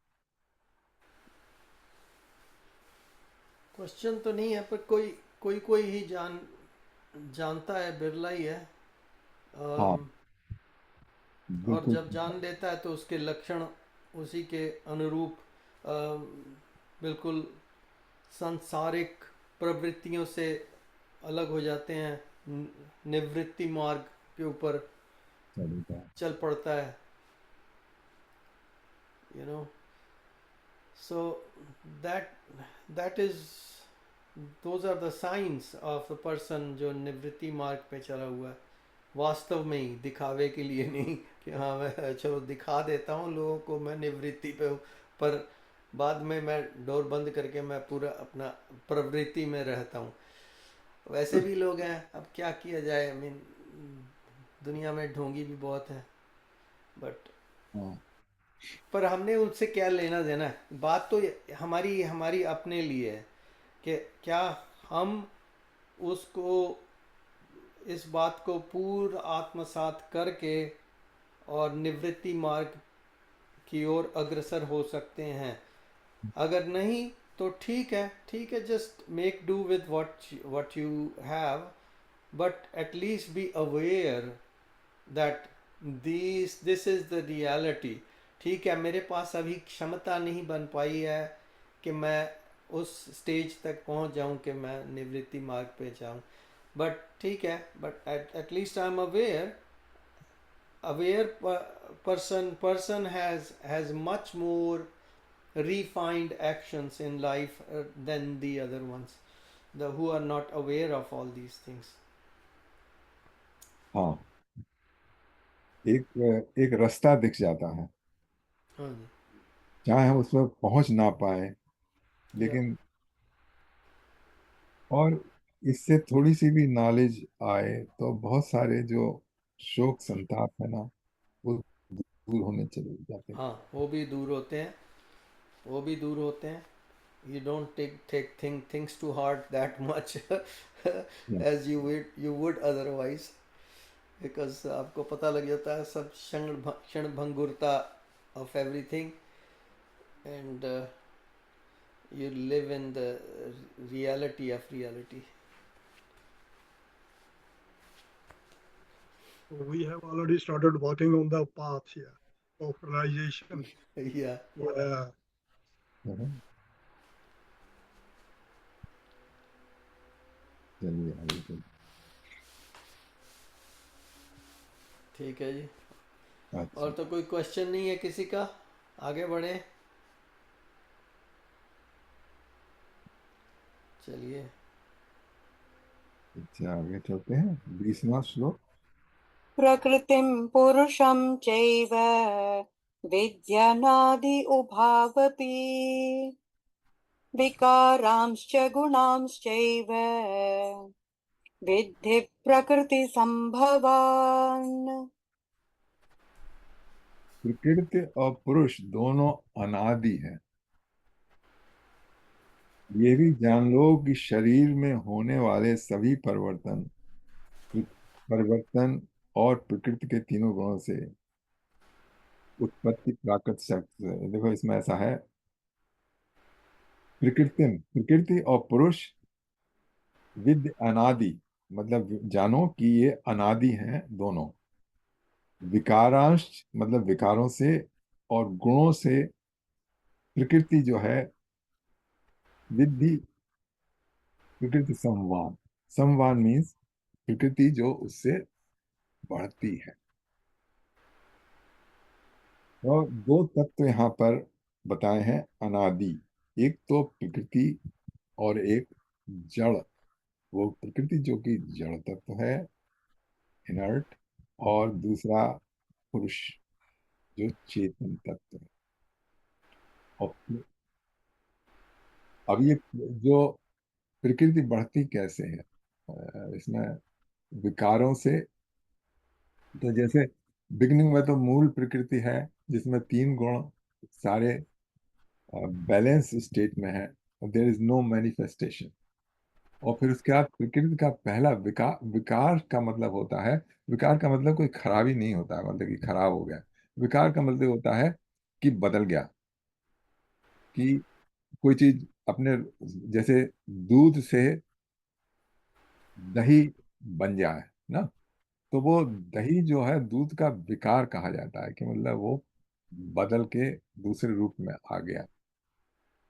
क्वेश्चन तो नहीं है, पर कोई कोई कोई ही जानता है, बिरला ही है। हाँ, अम, और बिल्कुल। जब जान लेता है तो उसके लक्षण उसी के अनुरूप अम, बिल्कुल सांसारिक प्रवृत्तियों से अलग हो जाते हैं, निवृत्ति मार्ग के ऊपर चलेगा। चल पड़ता है, you know. So that that is those are the signs of the person जो निवृत्ति मार्ग पे चला हुआ है, वास्तव में ही, दिखावे के लिए नहीं कि हाँ मैं चलो दिखा देता हूँ लोगों को मैं निवृत्ति पे हूँ, पर बाद में मैं डोर बंद करके मैं पूरा अपना प्रवृत्ति में रहता हूँ। वैसे भी लोग हैं, अब क्या किया जाए, आई मीन दुनिया में ढोंगी भी बहुत है, बट हाँ, पर हमने उनसे क्या लेना देना है। बात तो हमारी हमारी अपने लिए है कि क्या हम उसको, इस बात को पूर्ण आत्मसात करके और निवृत्ति मार्ग की ओर अग्रसर हो सकते हैं। अगर नहीं तो ठीक है, just make do with what you have, but at least be aware that this is the reality. ठीक है, मेरे पास अभी क्षमता नहीं बन पाई है कि मैं उस स्टेज तक पहुंच जाऊं कि मैं निवृत्ति मार्ग पे जाऊं, बट ठीक है, but at least I am aware. Aware person has much more refined actions in life than the other ones, the who are not aware of all these things. हाँ, एक रास्ता दिख जाता है, हाँ जी। चाहे हम उसमें पहुंच ना पाए, या लेकिन और इससे थोड़ी सी भी नॉलेज आए तो बहुत सारे जो शोक संताप है ना, वो दूर होने चले जाते हैं। हाँ, वो भी दूर होते हैं, वो भी दूर होते हैं. You don't take things to heart that much Yeah. as you would otherwise, because आपको पता लग जाता है सब क्षण भंगुरता of everything, and you live in the reality of reality. We have already started working on the path here of realization. Yeah. Yeah. हम्म। चलिए आगे चलिए। ठीक है जी. अच्छा। और तो कोई क्वेश्चन नहीं है किसी का, आगे बढ़े. चलिए. अच्छा आगे चलते हैं, 20वां श्लोक। प्रकृतिं पुरुषं चैव विद्यनादि उभावपि विकारांश्च गुणांश्चैव विद्धि प्रकृतिसम्भवान्। प्रकृति और पुरुष दोनों अनादि है। ये भी जान लो कि शरीर में होने वाले सभी परिवर्तन और प्रकृति के तीनों गुणों से उत्पत्ति प्राकृत शक्ति से। देखो इसमें ऐसा है, प्रकृति और पुरुष विद्य अनादि, मतलब जानो कि ये अनादि हैं दोनों। विकारांश मतलब विकारों से, और गुणों से प्रकृति जो है, विद्धि प्रकृति संवान। संवान मीन्स प्रकृति जो उससे बढ़ती है। और दो तत्व यहाँ पर बताए हैं अनादि। एक तो प्रकृति और एक जड़। वो प्रकृति जो कि जड़ तत्व है, इनर्ट, और दूसरा पुरुष जो चेतन तत्व है। और अब ये जो प्रकृति बढ़ती कैसे है, इसमें विकारों से। तो जैसे बिगिनिंग में तो मूल प्रकृति है जिसमें तीन गुण सारे बैलेंस स्टेट में है, देयर इज नो मैनिफेस्टेशन। और फिर उसके बाद प्रकृति का पहला विकार, विकार का मतलब होता है, विकार का मतलब कोई खराबी नहीं होता है, मतलब कि खराब हो गया। विकार का मतलब होता है कि बदल गया, कि कोई चीज अपने, जैसे दूध से दही बन जाए ना, तो वो दही जो है दूध का विकार कहा जाता है, कि मतलब वो बदल के दूसरे रूप में आ गया।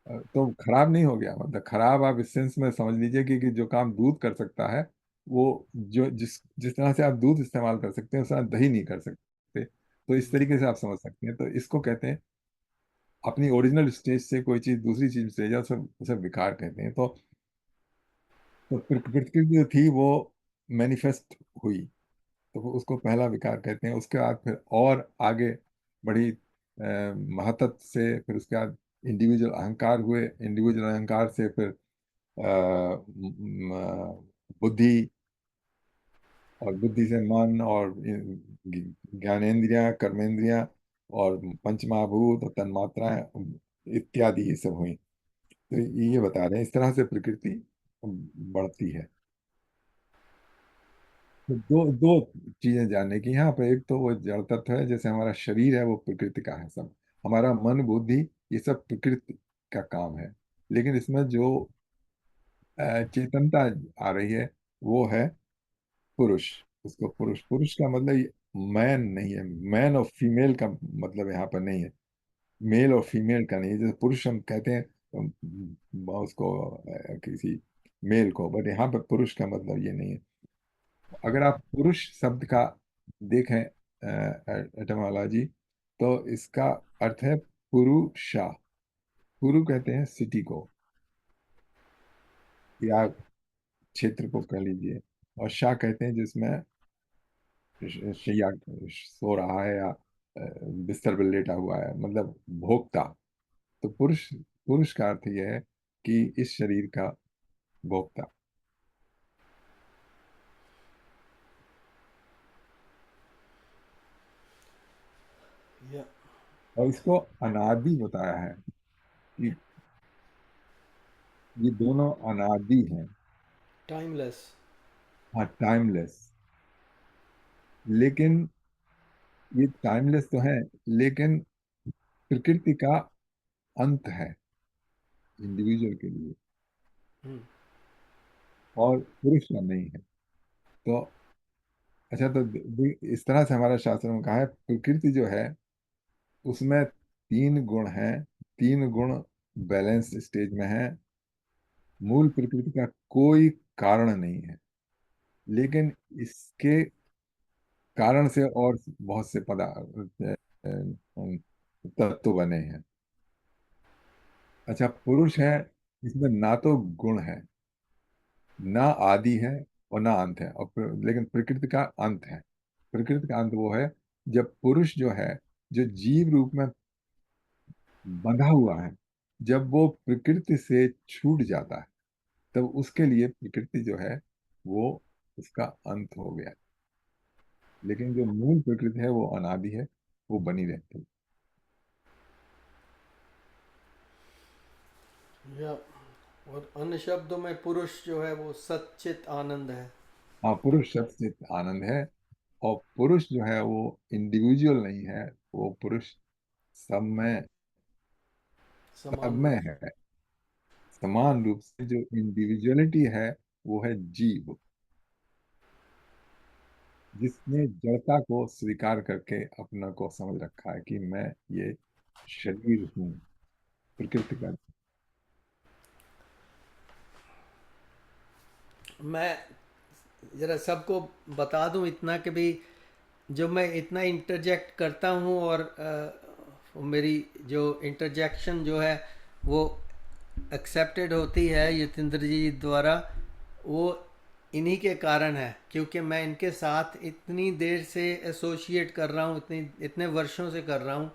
तो खराब नहीं हो गया, मतलब खराब आप इस सेंस में समझ लीजिए कि जो काम दूध कर सकता है, वो जो जिस जिस तरह से आप दूध इस्तेमाल कर सकते हैं उस तरह दही नहीं कर सकते। तो इस तरीके से आप समझ सकते हैं। तो इसको कहते हैं, अपनी ओरिजिनल स्टेज से कोई चीज दूसरी चीज से जा, उसे उसे विकार कहते हैं। तो प्रकृति जो थी वो मैनिफेस्ट हुई, तो वो उसको पहला विकार कहते हैं। उसके बाद फिर और आगे बढ़ी महतत्व से, फिर उसके बाद इंडिविजुअल अहंकार हुए, इंडिविजुअल अहंकार से फिर बुद्धि, और बुद्धि से मन, और ज्ञानेंद्रियां, कर्मेंद्रियां, और पंचमहाभूत और तन्मात्राएं इत्यादि ये सब हुई। तो ये बता रहे हैं इस तरह से प्रकृति बढ़ती है। तो दो दो चीजें जानने की यहाँ पे, एक तो वो जड़ तत्व है, जैसे हमारा शरीर है वो प्रकृति का है सब, हमारा मन बुद्धि ये सब प्रकृति का काम है। लेकिन इसमें जो चेतनता आ रही है वो है पुरुष। उसको पुरुष, पुरुष का मतलब मैन नहीं है, मैन और फीमेल का मतलब यहाँ पर नहीं है, मेल और फीमेल का नहीं है। जैसे पुरुष हम कहते हैं उसको किसी मेल को, बट यहाँ पर पुरुष का मतलब ये नहीं है। अगर आप पुरुष शब्द का देखें एटमोलॉजी, तो इसका अर्थ है पुरुषा। पुरु कहते हैं सिटी को या क्षेत्र को कह लीजिए, और शाह कहते हैं जिसमें शैया सो रहा है या बिस्तर पर लेटा हुआ है, मतलब भोक्ता। तो पुरुष, पुरुष का अर्थ यह है कि इस शरीर का भोक्ता। और इसको अनादि बताया है कि ये दोनों अनादि हैं। टाइमलेस। हाँ, टाइमलेस। लेकिन ये टाइमलेस तो है, लेकिन प्रकृति का अंत है इंडिविजुअल के लिए, हम्म। और पुरुष का नहीं है। तो अच्छा, तो इस तरह से हमारा शास्त्र में कहा है प्रकृति जो है उसमें तीन गुण हैं, तीन गुण बैलेंस स्टेज में है। मूल प्रकृति का कोई कारण नहीं है, लेकिन इसके कारण से और बहुत से तत्व बने हैं। अच्छा, पुरुष है, इसमें ना तो गुण है, ना आदि है, और ना अंत है, और लेकिन प्रकृति का अंत है। प्रकृति का अंत वो है जब पुरुष जो है, जो जीव रूप में बंधा हुआ है, जब वो प्रकृति से छूट जाता है, तब उसके लिए प्रकृति जो है वो उसका अंत हो गया। लेकिन जो मूल प्रकृति है वो अनादि है, वो बनी रहती है। या और अन्य शब्दों में पुरुष जो है वो सच्चित आनंद है। हाँ, पुरुष शब्द से आनंद है, और पुरुष जो है वो इंडिविजुअल नहीं है, वो पुरुष सब में, सब समान में रूप है, समान रूप से। जो इंडिविजुअलिटी है वो है जीव, जिसने जड़ता को स्वीकार करके अपना को समझ रखा है कि मैं ये शरीर हूँ, प्रकृति का। मैं जरा सबको बता दूं इतना कि भी जो मैं इतना इंटरजेक्ट करता हूं और मेरी जो इंटरजेक्शन जो है वो एक्सेप्टेड होती है यतीन्द्र जी द्वारा, वो इन्हीं के कारण है, क्योंकि मैं इनके साथ इतनी देर से एसोसिएट कर रहा हूँ, इतने वर्षों से कर रहा हूँ,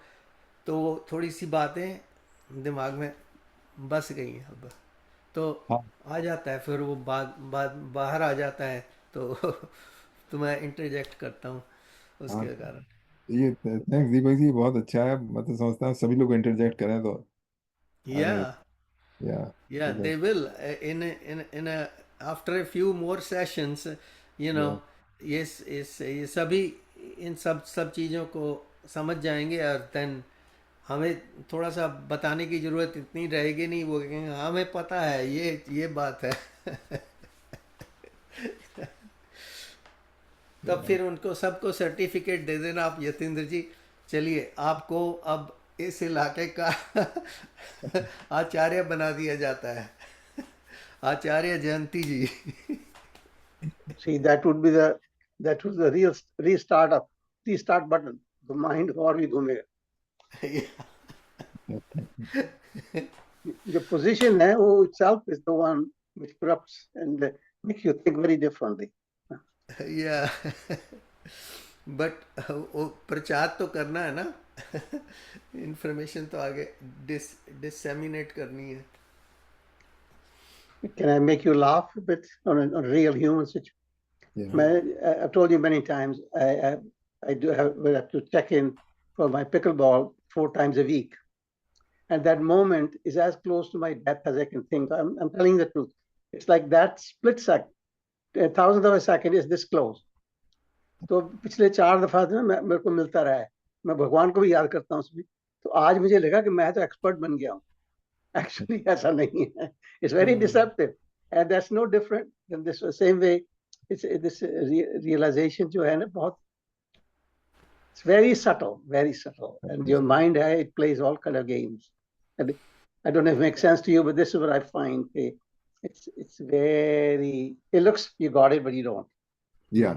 तो वो थोड़ी सी बातें दिमाग में बस गई हैं अब, तो हाँ, आ जाता है फिर वो बाहर आ जाता है, तो तो मैं इंटरजेक्ट करता हूँ हाँ, उसके कारण। ये थैंक्स दीपक जी, बहुत अच्छा है। मैं तो समझता हूँ सभी लोग इंटरजेक्ट करें तो या आगे। या Yeah, ठीक है। they will in a after a few more sessions, you know, या ये सभी इन सब चीज़ों को समझ जाएंगे, और देन हमें थोड़ा सा बताने की ज़रूरत इतनी रहेगी नहीं, वो कहेंगे हमें पता है, ये बात है। तब फिर उनको सबको सर्टिफिकेट दे देना आप यतीन्द्र जी, चलिए आपको अब इस इलाके का आचार्य बना दिया जाता है, आचार्य जयंती जी। See, that was the real restart button. The mind और भी घूमेगा। The position है वो itself is the one which corrupts and makes you think very differently. या बट वो प्रचार तो करना है ना, इंफॉर्मेशन तो आगे डिसेमिनेट करनी है। Can I make you laugh a bit on a real human situation? I've told you many times, I do have to check in for my pickleball 4 times a week. And that moment is as close to my death as I can think. I'm telling the truth. It's like that split second, a thousandth of a second is this close. तो पिछले 4 दफा से मेरे को मिलता रहा है, मैं भगवान को भी याद करता हूँ उसमें। तो आज मुझे लगा कि मैं तो एक्सपर्ट बन गया हूँ। एक्चुअली ऐसा नहीं है। It's very deceptive and that's no different than this same way. It's this realization जो है ना, बहुत it's very subtle, and your mind it plays all kind of games. And I don't know if it makes sense to you, but this is what I find. It's very, it looks you got it, but you don't. Yeah,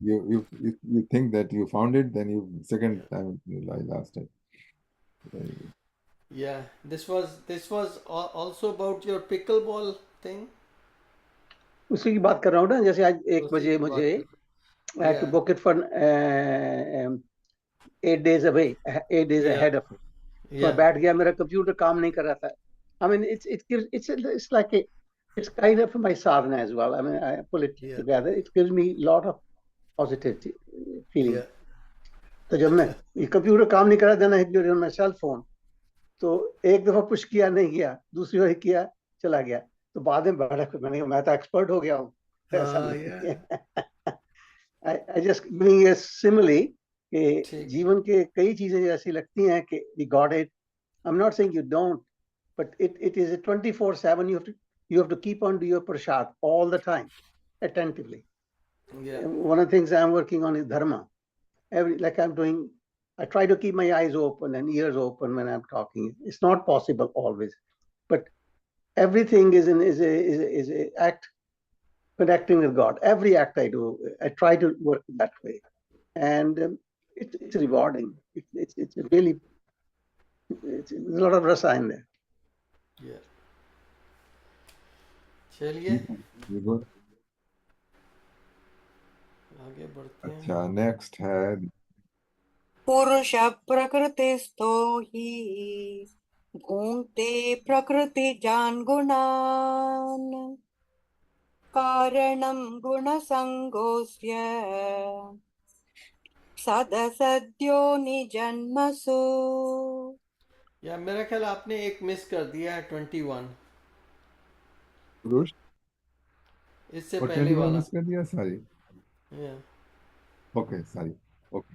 you think that you found it, then you second time you lie last time. Yeah, this was also about your pickleball thing. उसी की बात कर रहा हूँ ना, जैसे आज 1 उसी बजे की मुझे बात I had to Yeah. book it for 8 days away, 8 days Yeah. ahead of it. तो मैं Yeah. बैठ गया, मेरा कंप्यूटर काम नहीं कर रहा था. I mean, it's like it's kind of my sadhana as well. I mean, I pull it Yeah. together. It gives me a lot of positive feeling. Yeah. तो जब मैं ये कंप्यूटर काम नहीं कर रहा, देना है माई सेल फोन, तो एक दफा पुश किया, नहीं किया, दूसरी बार किया, चला गया। तो बाद में बड़ा मैंने कहा, मैं तो एक्सपर्ट हो गया हूँ। ऐसा हाँ नहीं यार, है। I just giving a simile कि ठीक है। जीवन के कई चीजें ऐसी लगती हैं कि we got it. I am not saying you don't, but it is a 24/7. You have to keep on do your prashad all the time, attentively. या One of the things I'm working on is dharma. Like I'm doing, I try to keep my eyes open and ears open when I'm talking. It's not possible always, but everything is a act connecting with God. Every act I do, I try to work that way, and it's rewarding. It's really, there's a lot of rasa in there. या चलिए ये good. आगे बढ़ते हैं। अच्छा, next है पुरुष प्रकृतिस्थो हि भुङ्क्ते प्रकृतिजान् गुणान् कारणं गुणसङ्गोऽस्य सदसद्यो निजन्मसु। या मेरा ख्याल आपने एक मिस कर दिया है, 21, पुरुष इससे और पहले 21 वाला। मिस कर दिया सारी। या ओके, सारी। ओके,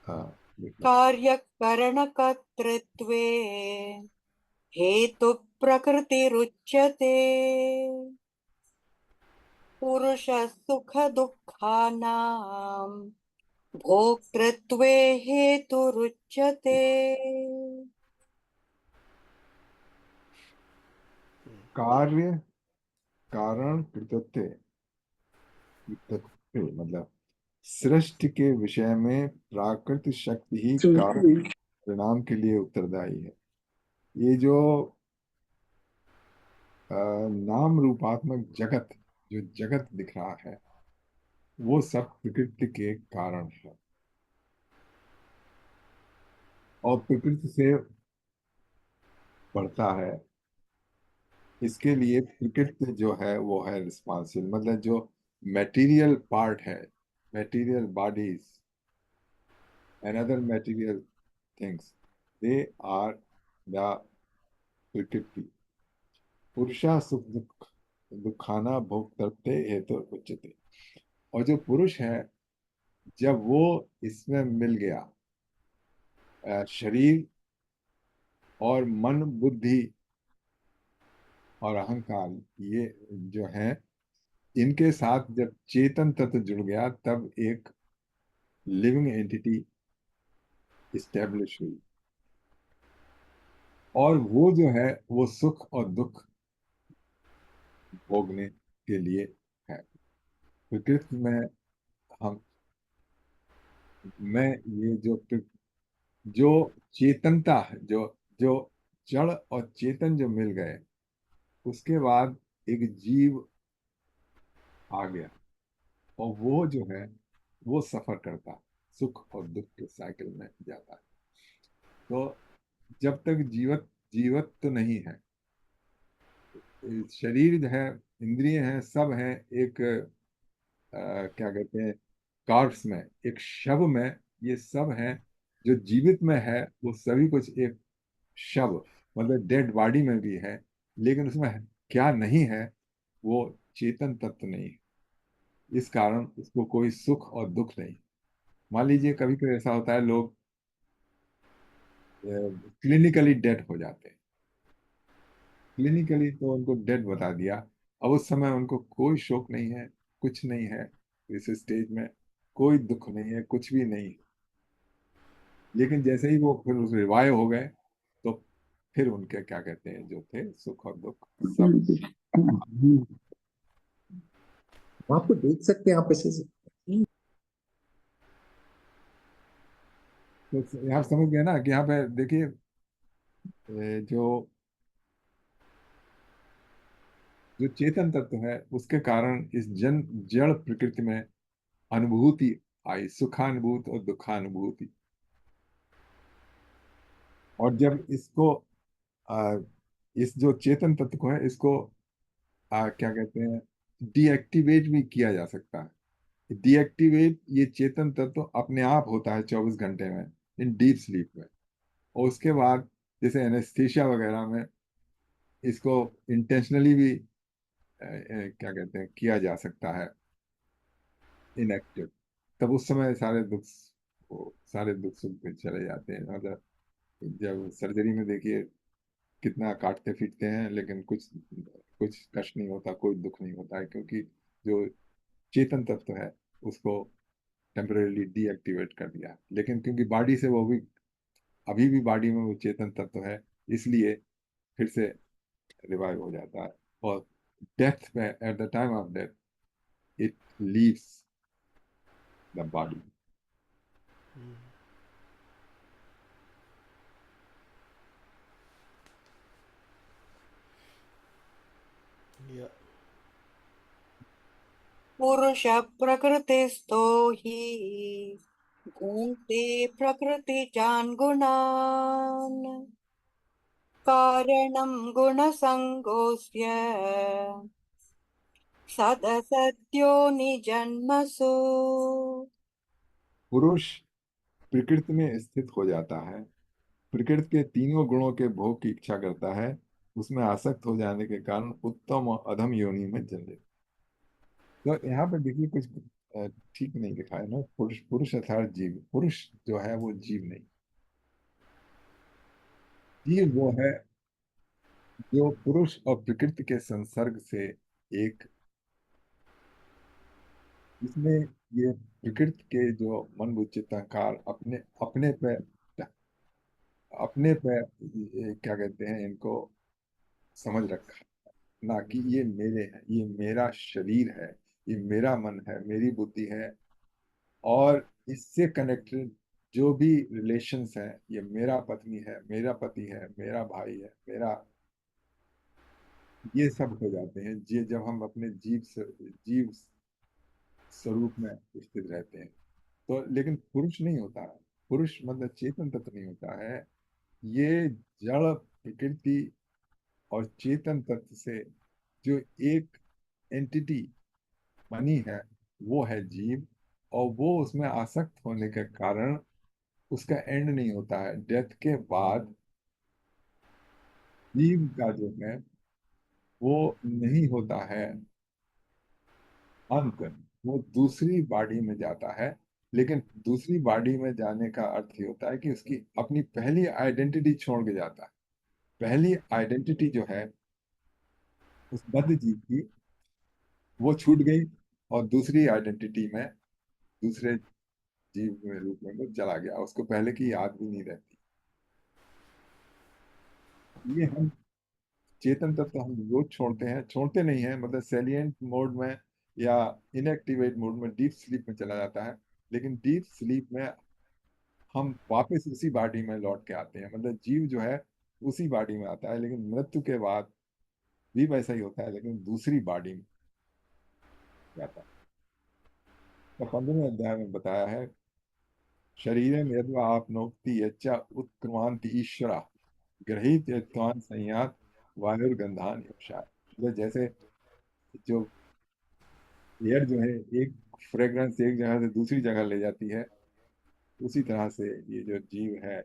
हाँ, देखो। कार्यकरणकर्तृत्वे हेतु प्रकृतिरुच्यते पुरुषः सुख दुःखानां भोक्तृत्वे हेतुरुच्यते। कार्य कारण कृतत्व, कृतत्व मतलब सृष्टि के विषय में प्राकृतिक शक्ति ही कारण परिणाम के लिए उत्तरदायी है। ये जो नाम रूपात्मक जगत, जो जगत दिख रहा है, वो सब प्रकृति के कारण है, और प्रकृति से बढ़ता है। इसके लिए प्रकृति जो है वो है रिस्पॉन्सिबल, मतलब जो मटेरियल पार्ट है, material bodies and other material things, they are the प्रकृति। पुरुषा सुख दुख दुखाना भोग करते हेतु उच्चते। और जो पुरुष है, जब वो इसमें मिल गया, शरीर और मन बुद्धि और अहंकार, ये जो है, इनके साथ जब चेतन तत्व जुड़ गया, तब एक लिविंग एंटिटी इस्टेब्लिश हुई। और वो जो है वो सुख और दुख भोगने के लिए है। प्रकृति में हम मैं ये जो चेतनता है, जो जो जड़ और चेतन जो मिल गए, उसके बाद एक जीव आ गया, और वो जो है वो सफर करता है, सुख और दुख के साइकिल में जाता है। तो जब तक जीवत तो नहीं है, शरीर है, इंद्रिय है, सब है एक क्या कहते हैं, कार्ब्स में, एक शव में, ये सब है। जो जीवित में है वो सभी कुछ एक शव, मतलब डेड बॉडी में भी है, लेकिन उसमें क्या नहीं है, वो चेतन तत्व नहीं है। इस कारण उसको कोई सुख और दुख नहीं। मान लीजिए कभी कभी ऐसा होता है, लोग क्लिनिकली डेड हो जाते हैं, क्लिनिकली तो उनको डेड बता दिया, अब उस समय उनको कोई शोक नहीं है, कुछ नहीं है, इस स्टेज में कोई दुख नहीं है, कुछ भी नहीं है। लेकिन जैसे ही वो फिर उस रिवाइव हो गए, तो फिर उनके क्या कहते हैं, जो थे सुख और दुख सब। आपको देख सकते हैं आप ऐसे से। तो यहाँ समझ गए ना कि यहाँ पे देखिए, जो जो चेतन तत्व है, उसके कारण इस जड़ प्रकृति में अनुभूति आई, सुखानुभूति और दुखानुभूति। और जब इसको आ, इस जो चेतन तत्व को है, इसको क्या कहते हैं, डीएक्टिवेट भी किया जा सकता है। डीएक्टिवेट ये चेतन तत्व तो अपने आप होता है 24 घंटे में इन डीप स्लीप में। और उसके बाद जैसे एनेस्थीसिया वगैरह में इसको इंटेंशनली भी क्या कहते हैं किया जा सकता है इनएक्टिव। तब उस समय सारे दुख सुख पे चले जाते हैं। मतलब जब सर्जरी में देखिए कितना काटते पीटते हैं, लेकिन कुछ कुछ कष्ट नहीं होता, कोई दुख नहीं होता है, क्योंकि जो चेतन तत्व है उसको टेम्परेली डीएक्टिवेट कर दिया। लेकिन क्योंकि बॉडी से वो भी अभी भी बॉडी में वो चेतन तत्व है, इसलिए फिर से रिवाइव हो जाता है। और डेथ में, at the time of death, it leaves the body. या पुरुष प्रकृतिस्थो हि भुङ्क्ते प्रकृतिजान् गुणान् कारणं गुणसङ्गोऽस्य सदसद्यो निजन्मसु। पुरुष प्रकृति में स्थित हो जाता है, प्रकृति के तीनों गुणों के भोग की इच्छा करता है, उसमें आसक्त हो जाने के कारण उत्तम और अधम योनि में जन्म लेता है। तो यहाँ पर देखिए कुछ ठीक नहीं लिखा है ना। पुरुष पुरुष अर्थात जीव। पुरुष जो है वो जीव नहीं, जीव वो है जो पुरुष और प्रकृति के संसर्ग से एक, इसमें ये प्रकृति के जो मन बुद्धि अहंकार अपने पे क्या कहते हैं इनको समझ रखा, ना कि ये मेरे हैं, ये मेरा शरीर है, ये मेरा मन है, मेरी बुद्धि है, और इससे कनेक्टेड जो भी रिलेशंस हैं, ये मेरा पत्नी है, मेरा पति है, मेरा भाई है, मेरा, ये सब हो जाते हैं ये जब हम अपने जीव स्वरूप में स्थित रहते हैं। तो लेकिन पुरुष नहीं होता है। पुरुष मतलब चेतन तत्व नहीं होता है। ये जड़ प्रकृति और चेतन तत्व से जो एक एंटिटी बनी है, वो है जीव। और वो उसमें आसक्त होने के कारण उसका एंड नहीं होता है। डेथ के बाद जीव का जो है वो नहीं होता है अंत, वो दूसरी बॉडी में जाता है। लेकिन दूसरी बॉडी में जाने का अर्थ ये होता है कि उसकी अपनी पहली आइडेंटिटी छोड़ के जाता है। पहली आइडेंटिटी जो है उस बद्ध जीव की, वो छूट गई, और दूसरी आइडेंटिटी में दूसरे जीव के रूप में वो चला गया, उसको पहले की याद भी नहीं रहती। ये हम चेतन तत्व तो हम रोज छोड़ते हैं, छोड़ते नहीं हैं, मतलब सेलिएंट मोड में या इनएक्टिवेट मोड में डीप स्लीप में चला जाता है। लेकिन डीप स्लीप में हम वापस उसी बॉडी में लौट के आते हैं। मतलब जीव जो है उसी बॉडी में आता है, लेकिन मृत्यु के बाद भी वैसा ही होता है, लेकिन दूसरी बॉडी में जाता है। तो 15वें अध्याय में बताया है, शरीरम यद्वा आपनोक्ति यच्चा उत्क्रांति ईश्वरा गृहीत यत्वान संयात वायुर्गंधान यक्षाय। मतलब जैसे जो एयर जो है एक फ्रेग्रेंस एक जगह से दूसरी जगह ले जाती है, उसी तरह से ये जो जीव है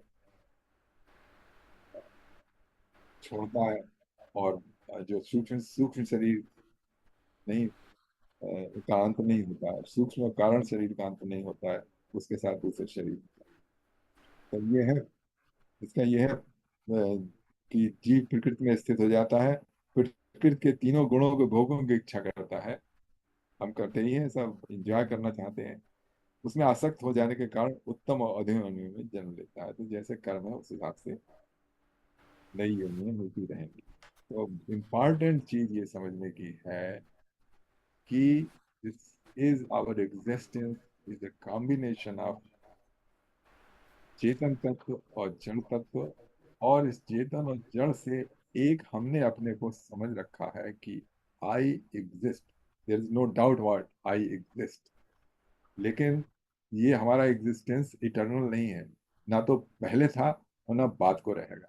छोड़ता है। और जो सूक्ष्म सूक्ष्म शरीर नहीं का अंत नहीं होता है, सूक्ष्म कारण शरीर का अंत नहीं होता है, उसके साथ दूसरे शरीर। तो ये है, इसका ये है कि जीव प्रकृति में स्थित हो जाता है, प्रकृति के तीनों गुणों के भोगों की इच्छा करता है। हम करते ही हैं, सब इंजॉय करना चाहते हैं। उसमें आसक्त हो जाने के कारण उत्तम और अधम योनियों में जन्म लेता है। तो जैसे कर्म है उस हिसाब से नई योनियां मिलती रहेंगी। तो इम्पॉर्टेंट चीज ये समझने की है कि this is our existence is a combination of चेतन तत्व और जड़ तत्व। और इस चेतन और जड़ से एक हमने अपने को समझ रखा है कि I exist, there is no doubt what I exist. लेकिन ये हमारा एग्जिस्टेंस इटर्नल नहीं है, ना तो पहले था और ना बाद को रहेगा।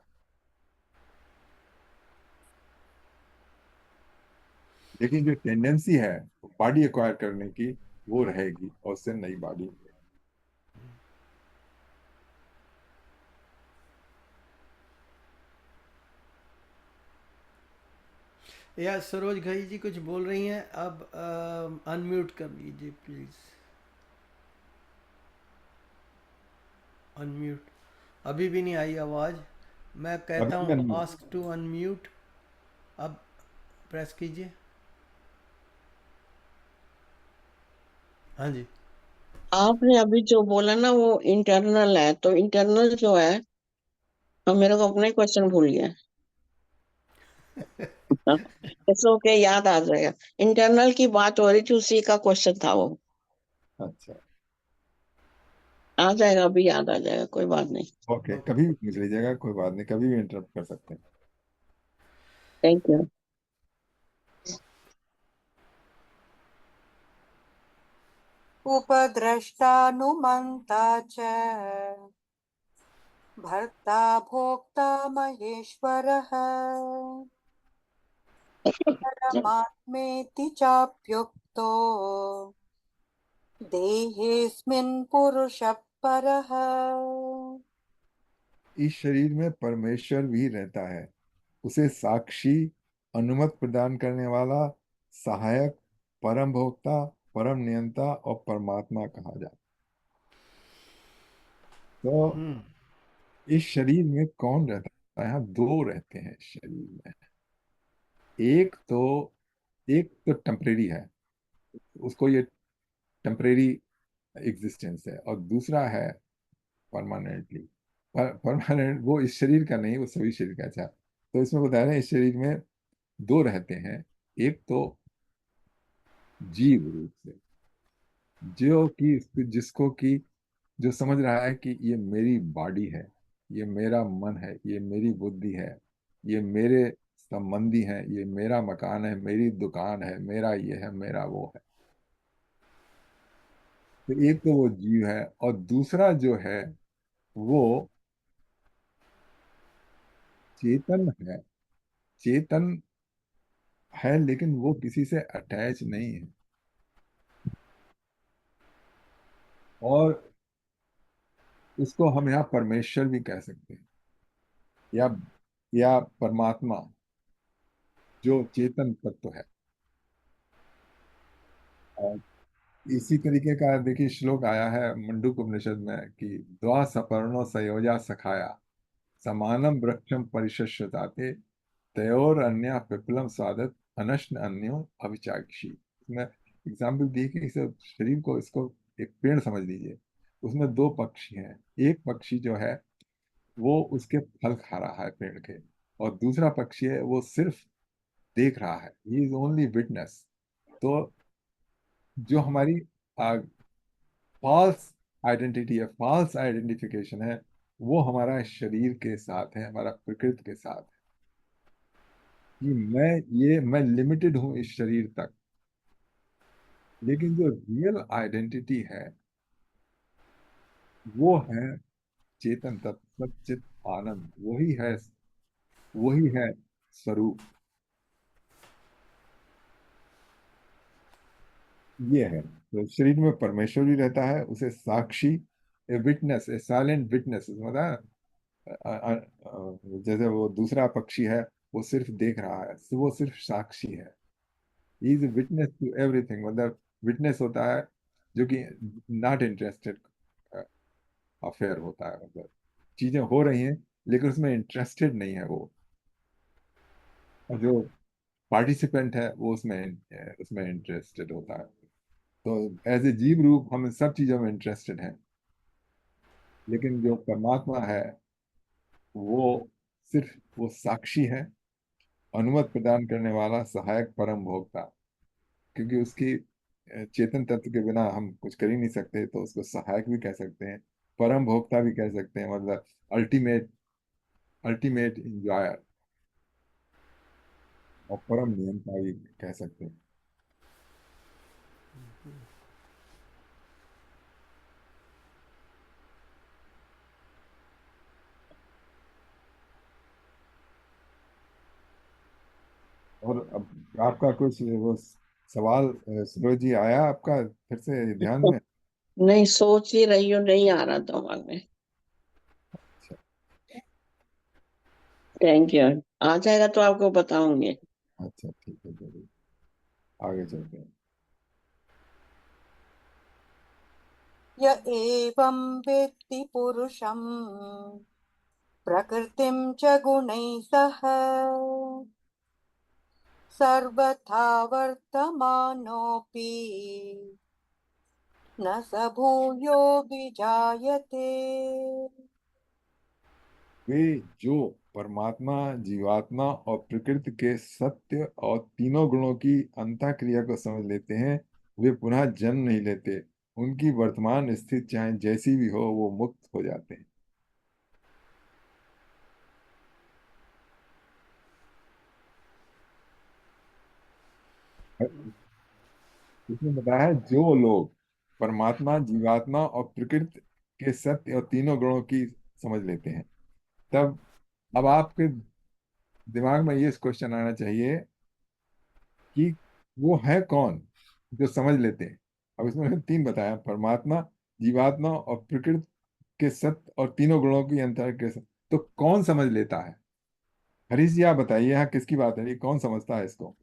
लेकिन जो टेंडेंसी है बॉडी एक्वायर करने की, वो रहेगी और उससे नई बॉडी। या सरोज घई जी कुछ बोल रही हैं, अब अनम्यूट कर लीजिए प्लीज। अनम्यूट, अभी भी नहीं आई आवाज़। मैं कहता अभी हूँ मैं आस्क टू अनम्यूट, अब प्रेस कीजिए। हाँ जी। आपने अभी जो बोला ना वो इंटरनल है, तो इंटरनल जो है, अब मेरे को अपना ही क्वेश्चन भूल गया। इट्स ओके, याद आ जाएगा। इंटरनल की बात हो रही थी, उसी का क्वेश्चन था वो। अच्छा, आ जाएगा, अभी याद आ जाएगा, कोई बात नहीं। Okay, okay. कभी भी पूछ लीजिएगा, कोई बात नहीं, कभी भी इंटरप्ट कर सकते हैं। Thank you. उपद्रष्टानुमन्ता च भर्ता भोक्ता महेश्वरः परमात्मेति चाप्युक्तो देहेऽस्मिन् पुरुषः परः। इस शरीर में परमेश्वर भी रहता है, उसे साक्षी, अनुमति प्रदान करने वाला, सहायक, परम भोक्ता, परम नियंता और परमात्मा कहा जाता है। तो हम्म। इस शरीर में कौन रहता है? यहाँ दो रहते हैं इस शरीर में। एक तो टेम्परेरी है, उसको ये टेम्परेरी एग्जिस्टेंस है, और दूसरा है परमानेंटली। परमानेंट वो इस शरीर का नहीं, वो सभी शरीर का। अच्छा, तो इसमें बता रहे हैं इस शरीर में दो रहते हैं। एक तो जीव रूप से, जो कि जिसको कि जो समझ रहा है कि ये मेरी बॉडी है, ये मेरा मन है, ये मेरी बुद्धि है, ये मेरे संबंधी हैं, ये मेरा मकान है, मेरी दुकान है, मेरा ये है, मेरा वो है। तो एक तो वो जीव है, और दूसरा जो है वो चेतन है। चेतन है, लेकिन वो किसी से अटैच नहीं है। और उसको हम यहाँ परमेश्वर भी कह सकते हैं, या परमात्मा, जो चेतन तत्व है। और इसी तरीके का देखिए श्लोक आया है मुंडूक उपनिषद में कि द्वा सपर्णो संयोजा सखाया समानम वृक्षम परिशस्यताते तयोर अन्य पिपलम साधत अनशन अन्यो अविचाक्षी। इसमें एग्जाम्पल दिए कि इस शरीर को, इसको एक पेड़ समझ लीजिए, उसमें दो पक्षी हैं। एक पक्षी जो है वो उसके फल खा रहा है पेड़ के, और दूसरा पक्षी है वो सिर्फ देख रहा है, ही इज ओनली विटनेस। तो जो हमारी फॉल्स आइडेंटिटी है, फॉल्स आइडेंटिफिकेशन है, वो हमारा शरीर के साथ है, हमारा प्रकृति के साथ है, कि मैं लिमिटेड हूं इस शरीर तक। लेकिन जो रियल आइडेंटिटी है वो है चेतन तत्व, सच्चित आनंद, वही है स्वरूप। ये है, तो शरीर में परमेश्वर भी रहता है, उसे साक्षी, a witness, a silent witness, मतलब जैसे वो दूसरा पक्षी है, वो सिर्फ देख रहा है, वो सिर्फ साक्षी है। He is witness to everything, मतलब विटनेस होता है जो कि नॉट इंटरेस्टेड अफेयर होता है, मतलब चीजें हो रही हैं लेकिन उसमें इंटरेस्टेड नहीं है वो। और जो पार्टिसिपेंट है वो उसमें इंटरेस्टेड होता है। तो एज ए जीव रूप हम इन सब चीजों में इंटरेस्टेड हैं, लेकिन जो परमात्मा है वो सिर्फ वो साक्षी है, अनुमति प्रदान करने वाला, सहायक, परम भोक्ता। क्योंकि उसकी चेतन तत्व के बिना हम कुछ कर ही नहीं सकते, तो उसको सहायक भी कह सकते हैं, परम भोक्ता भी कह सकते हैं, मतलब अल्टीमेट अल्टीमेट इंजॉयर, और परम नियंता भी कह सकते हैं। और अब आपका कुछ वो सवाल सूरज जी आया आपका फिर से ध्यान में? नहीं, सोच ही रही हूँ, नहीं आ रहा दिमाग में। अच्छा। Thank you. आ जाएगा तो आपको बताऊंगी। अच्छा ठीक है, जरूर। आगे चलते हैं। य एवं वेत्ति पुरुषं प्रकृतिं च गुणैः सह सर्वथा वर्तमानोऽपि न स भूयोऽभिजायते। वे जो परमात्मा, जीवात्मा और प्रकृति के सत्य और तीनों गुणों की अंतःक्रिया को समझ लेते हैं, वे पुनः जन्म नहीं लेते। उनकी वर्तमान स्थिति चाहे जैसी भी हो, वो मुक्त हो जाते हैं। इसमें बताया है, जो लोग परमात्मा, जीवात्मा और प्रकृति के सत्य और तीनों गुणों की समझ लेते हैं, तब अब आपके दिमाग में ये क्वेश्चन आना चाहिए कि वो है कौन जो समझ लेते हैं। अब इसमें मैंने तीन बताया, परमात्मा, जीवात्मा और प्रकृति के सत्य और तीनों गुणों की अंतर के सत्य। तो कौन समझ लेता है? हरीश जी आप बताइए, यहाँ किसकी बात है, ये कौन समझता है इसको?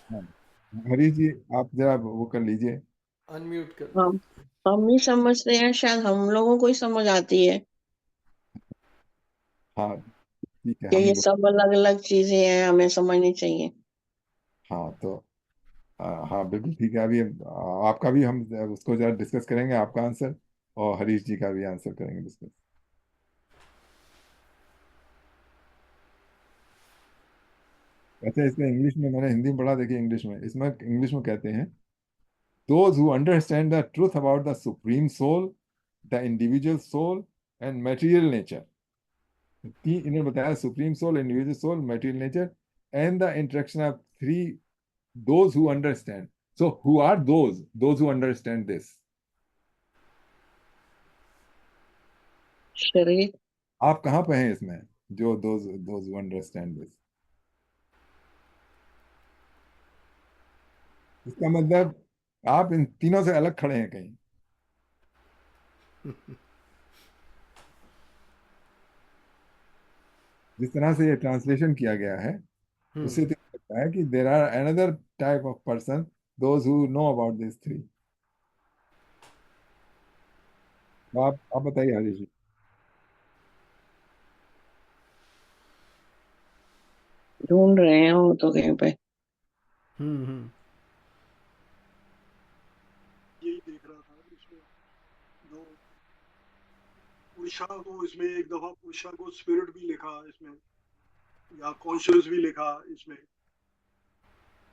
हाँ, हरीश जी आप जरा वो कर लीजिए। अनम्यूट कर। हम हम ही समझते हैं, शायद हम लोगों को ही समझ आती है हाँ ठीक है, कि हम ये लोग। सब अलग अलग चीजें हैं, हमें समझनी चाहिए। हाँ तो हाँ बिल्कुल ठीक है। अभी आपका भी हम उसको जरा डिस्कस करेंगे, आपका आंसर, और हरीश जी का भी आंसर करेंगे डिस्कस। अच्छा, इसमें इंग्लिश में, मैंने हिंदी में पढ़ा, देखिए इंग्लिश में, इसमें इंग्लिश में कहते हैं, those who understand the truth about the supreme soul, the individual soul and material nature। तीन इन्होंने बताया, supreme soul, individual soul, material nature, and the interaction of three, those who understand। so who are those who understand this? शरीर। आप कहाँ पे हैं इसमें, जो those who understand this? इसका मतलब आप इन तीनों से अलग खड़े हैं कहीं। जिस तरह से ये ट्रांसलेशन किया गया है, उससे तो लगता है कि there are another type of person, those who know about this three. आप बताइए हरीश जी। ढूंढ रहे हैं वो तो कहीं पे। हम्म। यही देख रहा था इसमें, जो पुरुषा को, इसमें एक दफा पुरुषा को स्पिरिट भी लिखा इसमें, या कॉन्शियस भी लिखा इसमें।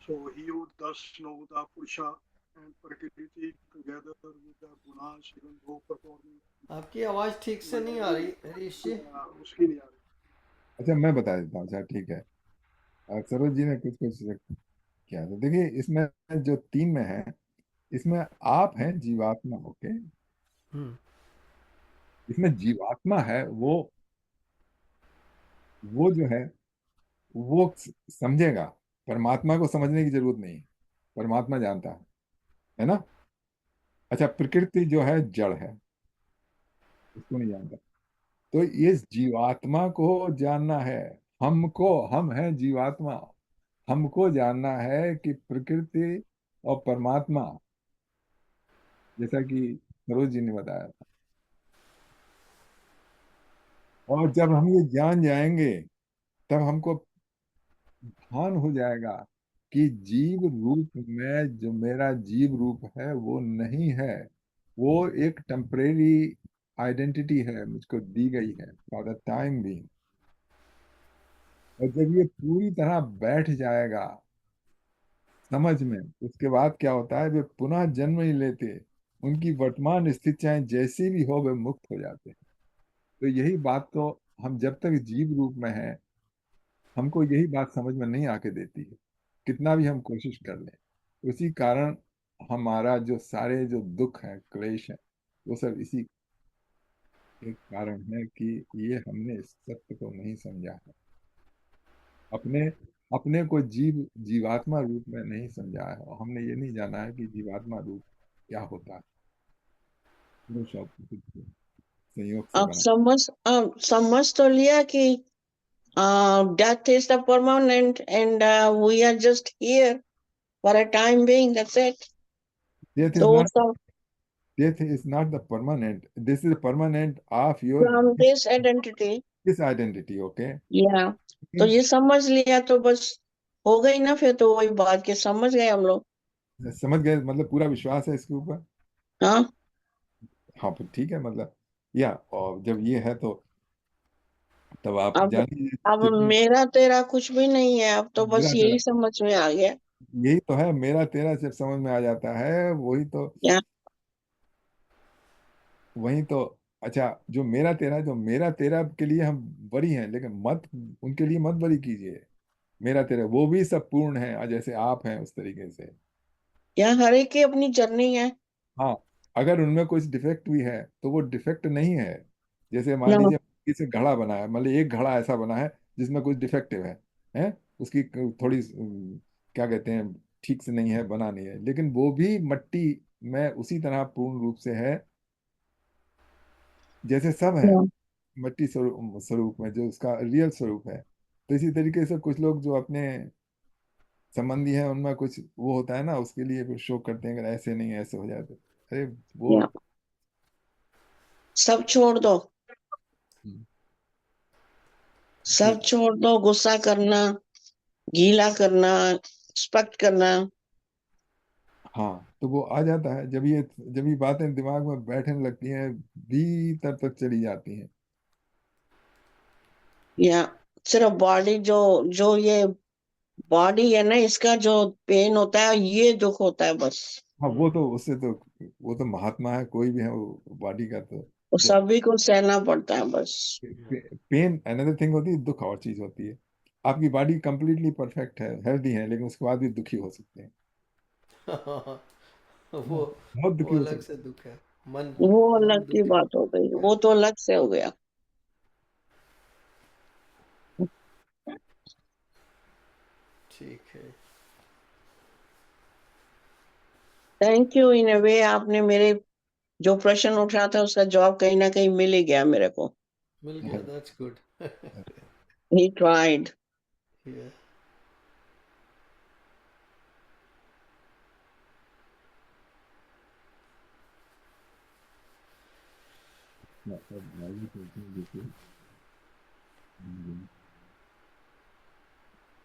सो ही would thus know the Purusha and Prakriti together with the gunas even though performing। आपकी आवाज़ ठीक से नहीं आ रही हरीश जी। उसकी नहीं आ रही। अच्छा मैं बता देता हूँ, अच्छा ठीक है। सरोज जी ने कुछ कुछ किया, तो देखिए इसमें जो तीन में है, इसमें आप हैं जीवात्मा, ओके। हम्म। इसमें जीवात्मा है, वो जो है वो समझेगा। परमात्मा को समझने की जरूरत नहीं, परमात्मा जानता है ना। अच्छा, प्रकृति जो है जड़ है, उसको नहीं जानता। तो इस जीवात्मा को जानना है, हमको, हम हैं जीवात्मा, हमको जानना है कि प्रकृति और परमात्मा, जैसा कि सरोज जी ने बताया था। और जब हम ये जान जाएंगे, तब हमको भान हो जाएगा कि जीव रूप में जो मेरा जीव रूप है वो नहीं है, वो एक टेम्परेरी आइडेंटिटी है, मुझको दी गई है फॉर द टाइम भी। और जब ये पूरी तरह बैठ जाएगा समझ में, उसके बाद क्या होता है, वे पुनः जन्म नहीं लेते। उनकी वर्तमान स्थिति चाहे जैसी भी हो, वे मुक्त हो जाते हैं। तो यही बात तो, हम जब तक जीव रूप में हैं, हमको यही बात समझ में नहीं आके देती है, कितना भी हम कोशिश कर लें। उसी कारण हमारा जो सारे जो दुख है, क्लेश है, वो सब इसी। एक कारण है कि ये हमने इस सत्य को नहीं समझा है। अपने अपने को जीवात्मा रूप में नहीं समझा है, और हमने ये नहीं जाना है कि जीवात्मा रूप क्या होता है। पुरुष और प्रकृति संयोग से अब बना। समझ तो लिया कि death is the permanent and we are just here for a time being, that's it. Death is तो not सब death is not the permanent. This is permanent of your from this identity, this identity. Okay. या तो ये समझ लिया तो बस हो गई ना, फिर तो वही बात के समझ गए हम लोग। समझ गए, मतलब पूरा विश्वास है इसके ऊपर। हाँ, हाँ फिर ठीक है, मतलब या और जब ये है तो तब आप अब जानिए अब जितनी मेरा तेरा कुछ भी नहीं है, अब तो बस मेरा तेरा, यही समझ में आ गया। यही तो है, मेरा तेरा जब समझ में आ जाता है वही तो, या वही तो। अच्छा, जो मेरा तेरा के लिए हम बरी हैं, लेकिन मत उनके लिए मत बरी कीजिए। मेरा तेरा वो भी सब पूर्ण है, और जैसे आप हैं उस तरीके से। या हर एक की अपनी जर्नी है हाँ, अगर उनमें कुछ डिफेक्ट भी है तो वो डिफेक्ट नहीं है। जैसे मान ना। लीजिए किसी घड़ा बना है, मतलब एक घड़ा ऐसा बना है जिसमें कुछ डिफेक्टिव है उसकी थोड़ी क्या कहते हैं, ठीक से नहीं है, बना नहीं है, लेकिन वो भी मट्टी में उसी तरह पूर्ण रूप से है जैसे सब है, या मट्टी स्वरूप में जो उसका रियल स्वरूप है। तो इसी तरीके से कुछ लोग जो अपने संबंधी हैं उनमें कुछ वो होता है ना, उसके लिए फिर शो करते हैं, अगर ऐसे नहीं ऐसे हो जाते। अरे वो या सब छोड़ दो, हम्म, सब छोड़ दो, गुस्सा करना, गीला करना, एक्सपेक्ट करना। हाँ तो वो आ जाता है जब ये बातें दिमाग में बैठने लगती हैं, भीतर तक चली जाती हैं। या सिर्फ बॉडी जो जो ये बॉडी है ना, इसका जो पेन होता है, ये दुख होता है बस। हाँ वो तो उससे तो, वो तो महात्मा है कोई भी है, वो बॉडी का तो वो दुख। सभी को सहना पड़ता है बस। पेन अनदर थिंग होती है, दुख और चीज होती है। आपकी बॉडी कंप्लीटली परफेक्ट है, हेल्दी है, लेकिन उसके बाद भी दुखी हो सकते हैं। वो बहुत दुखी वो हो अलग सकते से दुख है। मन वो मन अलग की दुखी बात हो गई, है। वो तो अलग से हो गया। ठीक है। थैंक यू, इन अ वे आपने मेरे जो प्रश्न उठा था उसका जवाब कहीं ना कहीं मिल ही गया मेरे को। मिल गया, हैं। That's good. He tried. Yeah.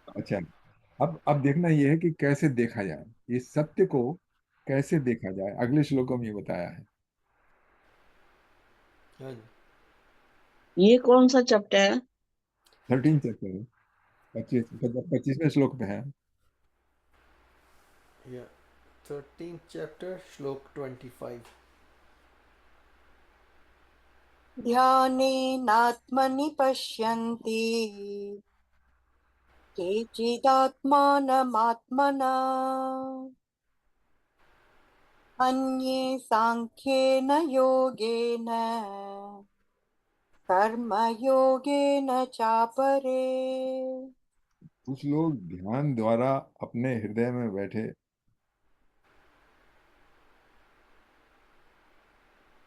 अच्छा, अब देखना यह है कि कैसे देखा जाए, ये सत्य को कैसे देखा जाए, अगले श्लोकों में ये बताया है। हाँ ये कौन सा चैप्टर है? 13 चैप्टर है, 25वें श्लोक पे है। जी, या 13th चैप्टर श्लोक 25। ध्यानेनात्मनि पश्यन्ति केचिदात्मानमात्मना अन्ये साङ्ख्येन योगेन कर्मयोगेन चापरे। कुछ लोग ध्यान द्वारा अपने हृदय में बैठे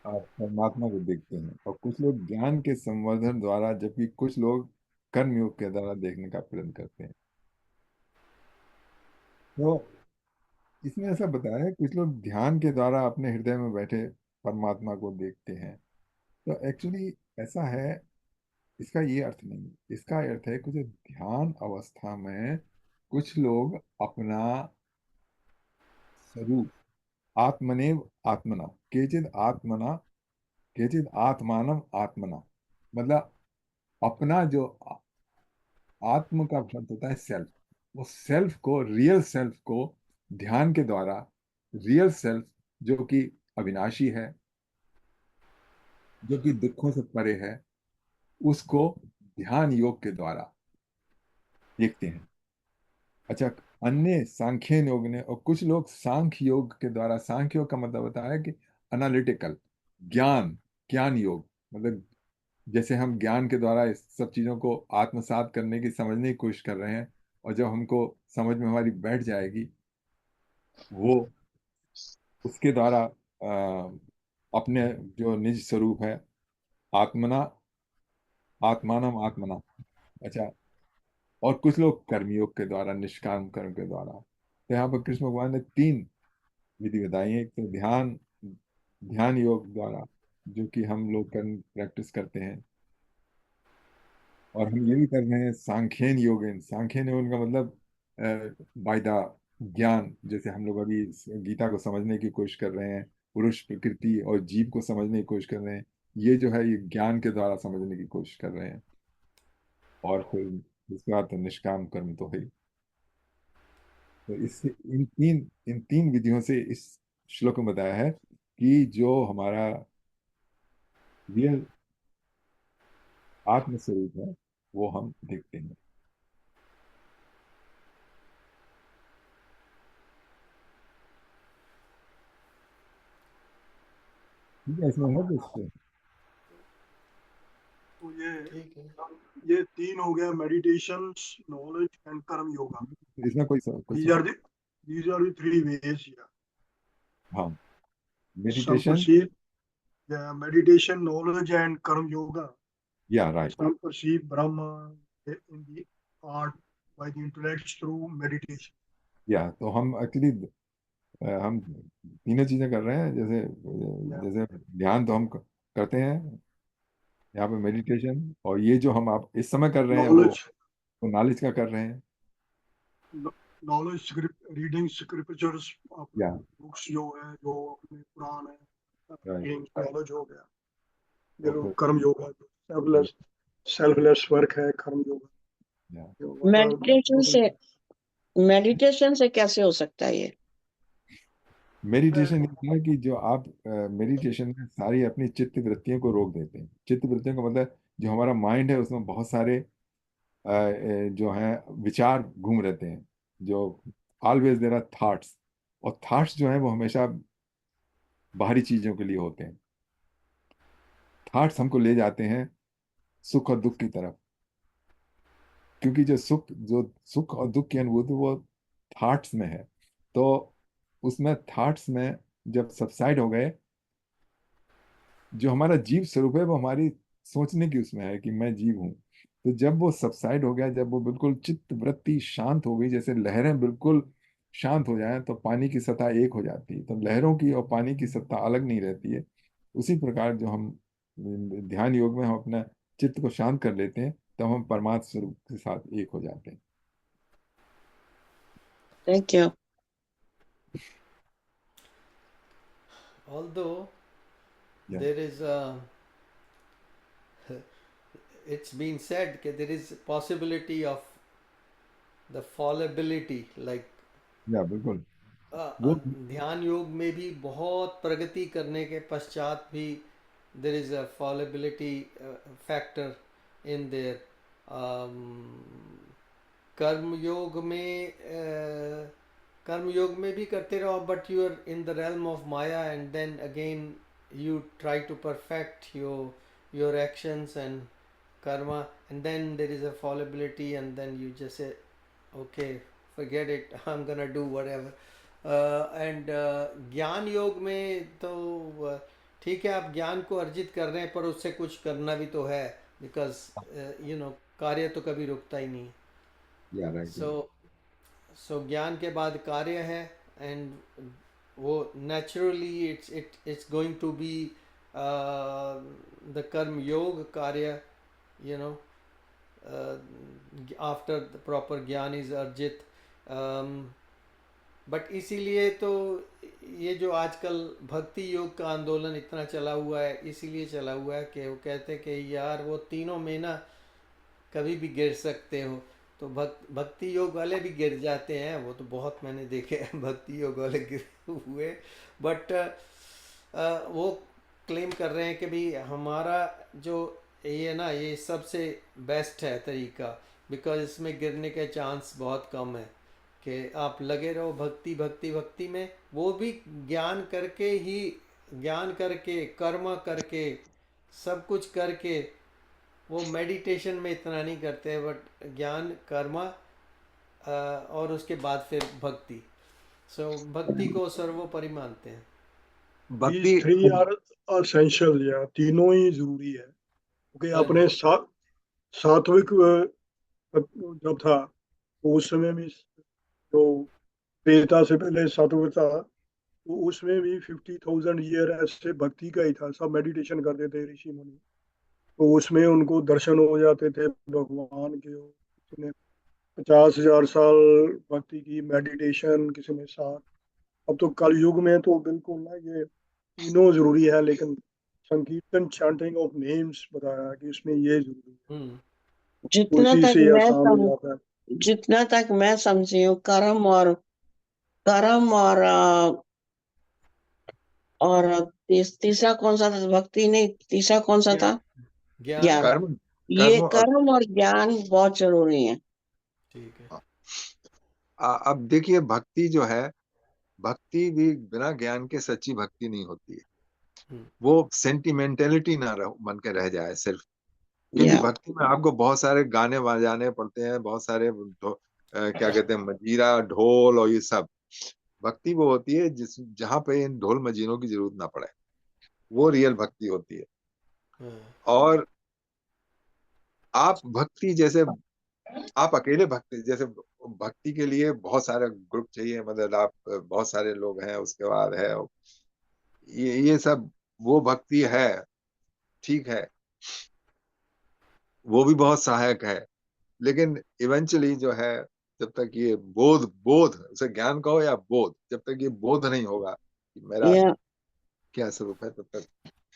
आप परमात्मा को देखते हैं, और कुछ लोग ज्ञान के संवर्धन द्वारा, जबकि कुछ लोग कर्म योग के द्वारा देखने का प्रयत्न करते हैं। तो इसमें ऐसा बताया है, कुछ लोग ध्यान के द्वारा अपने हृदय में बैठे परमात्मा को देखते हैं। तो एक्चुअली ऐसा है, इसका ये अर्थ नहीं, इसका अर्थ है कुछ ध्यान अवस्था में कुछ लोग अपना स्वरूप, आत्मनेव आत्मना, केचिद आत्मना, केचिद आत्मानम आत्मना, मतलब अपना जो आत्म का अर्थ होता है सेल्फ, वो सेल्फ को, रियल सेल्फ को ध्यान के द्वारा, रियल सेल्फ जो कि अविनाशी है, जो कि दुखों से परे है, उसको ध्यान योग के द्वारा देखते हैं। अच्छा, अन्य सांख्य योग ने, और कुछ लोग सांख्य योग के द्वारा, सांख्य योग का मतलब होता है कि एनालिटिकल ज्ञान, ज्ञान योग, मतलब जैसे हम ज्ञान के द्वारा इस सब चीज़ों को आत्मसात करने की, समझने की कोशिश कर रहे हैं, और जब हमको समझ में हमारी बैठ जाएगी, वो उसके द्वारा अपने जो निज स्वरूप है, आत्मना आत्मानम आत्मना, अच्छा, और कुछ लोग कर्मयोग के द्वारा, निष्काम कर्म के द्वारा। तो यहाँ पर कृष्ण भगवान ने 3 विधि बताई है। एक तो ध्यान, ध्यान योग द्वारा, जो कि हम लोग प्रैक्टिस करते हैं, और हम ये भी कर रहे हैं सांख्यन योगन। सांख्यन योगन का मतलब बाय द ज्ञान, जैसे हम लोग अभी इस गीता को समझने की कोशिश कर रहे हैं, पुरुष, प्रकृति और जीव को समझने की कोशिश कर रहे हैं, ये जो है ये ज्ञान के द्वारा समझने की कोशिश कर रहे हैं। और फिर इसके बाद तो निष्काम कर्म तो है ही। तो इससे इन तीन विधियों से इस श्लोक में बताया है कि जो हमारा रियल आत्म स्वरूप है वो हम देखते हैं। ठीक है, इसमें है कुछ? तो ये ठीक है। ये 3 हो गया, मेडिटेशन, नॉलेज एंड कर्म योगा। इसमें कोई These are the 3 ways here. हाँ, Some meditation, perceive meditation, knowledge and karma yoga. या right, Some perceive Brahma in the art by the intellect through meditation. या तो हम एक्चुअली हम तीनों चीजें कर रहे हैं। जैसे जैसे ध्यान तो हम करते हैं, यहाँ पे मेडिटेशन, और ये जो हम आप इस समय कर रहे हैं Knowledge, वो नॉलेज का कर रहे हैं। knowledge, reading scriptures, या बुक्स जो है, जो अपने पुराण है, राइट, नॉलेज हो गया। तो फिर फिर कर्म योगा, सेल्फलेस वर्क है कर्म योगा। या मेडिटेशन से कैसे हो सकता है ये? मेडिटेशन ये है कि जो आप मेडिटेशन में सारी अपनी चित्त वृत्तियों को रोक देते हैं। चित्त वृत्तियों का मतलब जो हमारा माइंड है उसमें बहुत सारे जो हैं विचार घूम रहते हैं, जो ऑलवेज देयर आर थॉट्स, और थॉट्स जो हैं वो हमेशा बाहरी चीजों के लिए होते हैं। थॉट्स हमको ले जाते हैं सुख और दुख की तरफ, क्योंकि जो सुख और दुख की अनुभूति वो थॉट्स में है। तो उसमें थॉट्स में जब सबसाइड हो गए, जो हमारा जीव स्वरूप है वो हमारी सोचने की उसमें है कि मैं जीव हूं। तो जब वो सबसाइड हो गया, जब वो बिल्कुल चित्त वृत्ति शांत हो गई, जैसे लहरें बिल्कुल शांत हो जाएं तो पानी की सतह एक हो जाती है, तो लहरों की और पानी की सतह अलग नहीं रहती है। उसी प्रकार जो हम ध्यान योग में हम अपना चित्त को शांत कर लेते हैं, तब हम परमात्म स्वरूप के साथ एक हो जाते हैं। Thank you. Although Yeah. there is a, it's been said that there is possibility of the fallibility, like या बिल्कुल वो ध्यान योग में भी बहुत प्रगति करने के पश्चात भी there is a fallibility factor in there. कर्म योग में भी करते रहो, but you are in the realm of maya, and then again you try to perfect your actions and karma, and then there is a fallibility, and then you just say okay, forget it, I'm gonna do whatever. And ज्ञान योग में तो ठीक है, आप ज्ञान को अर्जित कर रहे हैं, पर उससे कुछ करना भी तो है, बिकॉज कार्य तो कभी रुकता ही नहीं। या राइट, सो ज्ञान के बाद कार्य है, एंड वो naturally it's going to be the karma yoga कार्य, you know, after the proper gyan is अर्जित। बट इसीलिए तो ये जो आजकल भक्ति योग का आंदोलन इतना चला हुआ है, इसीलिए चला हुआ है कि वो कहते हैं कि यार वो तीनों में ना कभी भी गिर सकते हो। तो भक्ति योग वाले भी गिर जाते हैं, वो तो बहुत मैंने देखे हैं भक्ति योग वाले गिरे हुए, बट वो क्लेम कर रहे हैं कि भाई हमारा जो ये ना, ये सबसे बेस्ट है तरीका, बिकॉज इसमें गिरने के चांस बहुत कम है, कि आप लगे रहो भक्ति भक्ति भक्ति में, वो भी ज्ञान करके ही, ज्ञान करके, कर्म करके, सब कुछ करके वो मेडिटेशन में इतना नहीं करते, बट ज्ञान, कर्म और उसके बाद फिर भक्ति। सो भक्ति को सर्वोपरि मानते हैं। दीज भक्ति थ्री आर असेंशियल, या तीनों ही जरूरी है, क्योंकि हाँ जी। अपने सात्विक जब था तो उस समय भी जो त्रेता से पहले सात्विक था, तो उसमें भी 50,000 ईयर ऐसे भक्ति का ही था, सब मेडिटेशन करते थे ऋषि मुनि। तो उसमें उनको दर्शन हो जाते थे भगवान के। किसी ने 50,000 साल भक्ति की, मेडिटेशन, किसी ने 60। अब तो कलयुग में तो बिल्कुल ना, ये तीनों जरूरी है, लेकिन संकीर्तन, चैंटिंग ऑफ नेम्स बताया कि इसमें ये जरूरी है, हम्म। तो जितना इसी तक से मैं आसान हो जाता है। जितना तक मैं समझी हूँ, कर्म और तीसरा कौन सा था? भक्ति नहीं, तीसरा कौन सा था? ज्ञान। ज्ञान। कर्म ये कर्म और कर्म और ज्ञान बहुत जरूरी है। ठीक है। अब देखिए, भक्ति जो है, भक्ति भी बिना ज्ञान के सच्ची भक्ति नहीं होती है। हम्म। वो सेंटिमेंटेलिटी ना बन के रह जाए सिर्फ। क्योंकि या भक्ति में आपको बहुत सारे गाने बजाने पड़ते हैं, बहुत सारे क्या कहते हैं, मजीरा, ढोल और ये सब। भक्ति वो होती है जहां पे इन ढोल मजीरों की जरूरत ना पड़े, वो रियल भक्ति होती है। हाँ। और आप भक्ति जैसे, आप अकेले भक्ति जैसे, भक्ति के लिए बहुत सारे ग्रुप चाहिए, मतलब आप बहुत सारे लोग हैं, उसके बाद है ये सब, वो भक्ति है, ठीक है, वो भी बहुत सहायक है। लेकिन इवेंचुअली जो है, जब तक ये बोध बोध उसे ज्ञान कहो या बोध, जब तक ये बोध नहीं होगा कि मेरा या क्या स्वरूप है, तब तक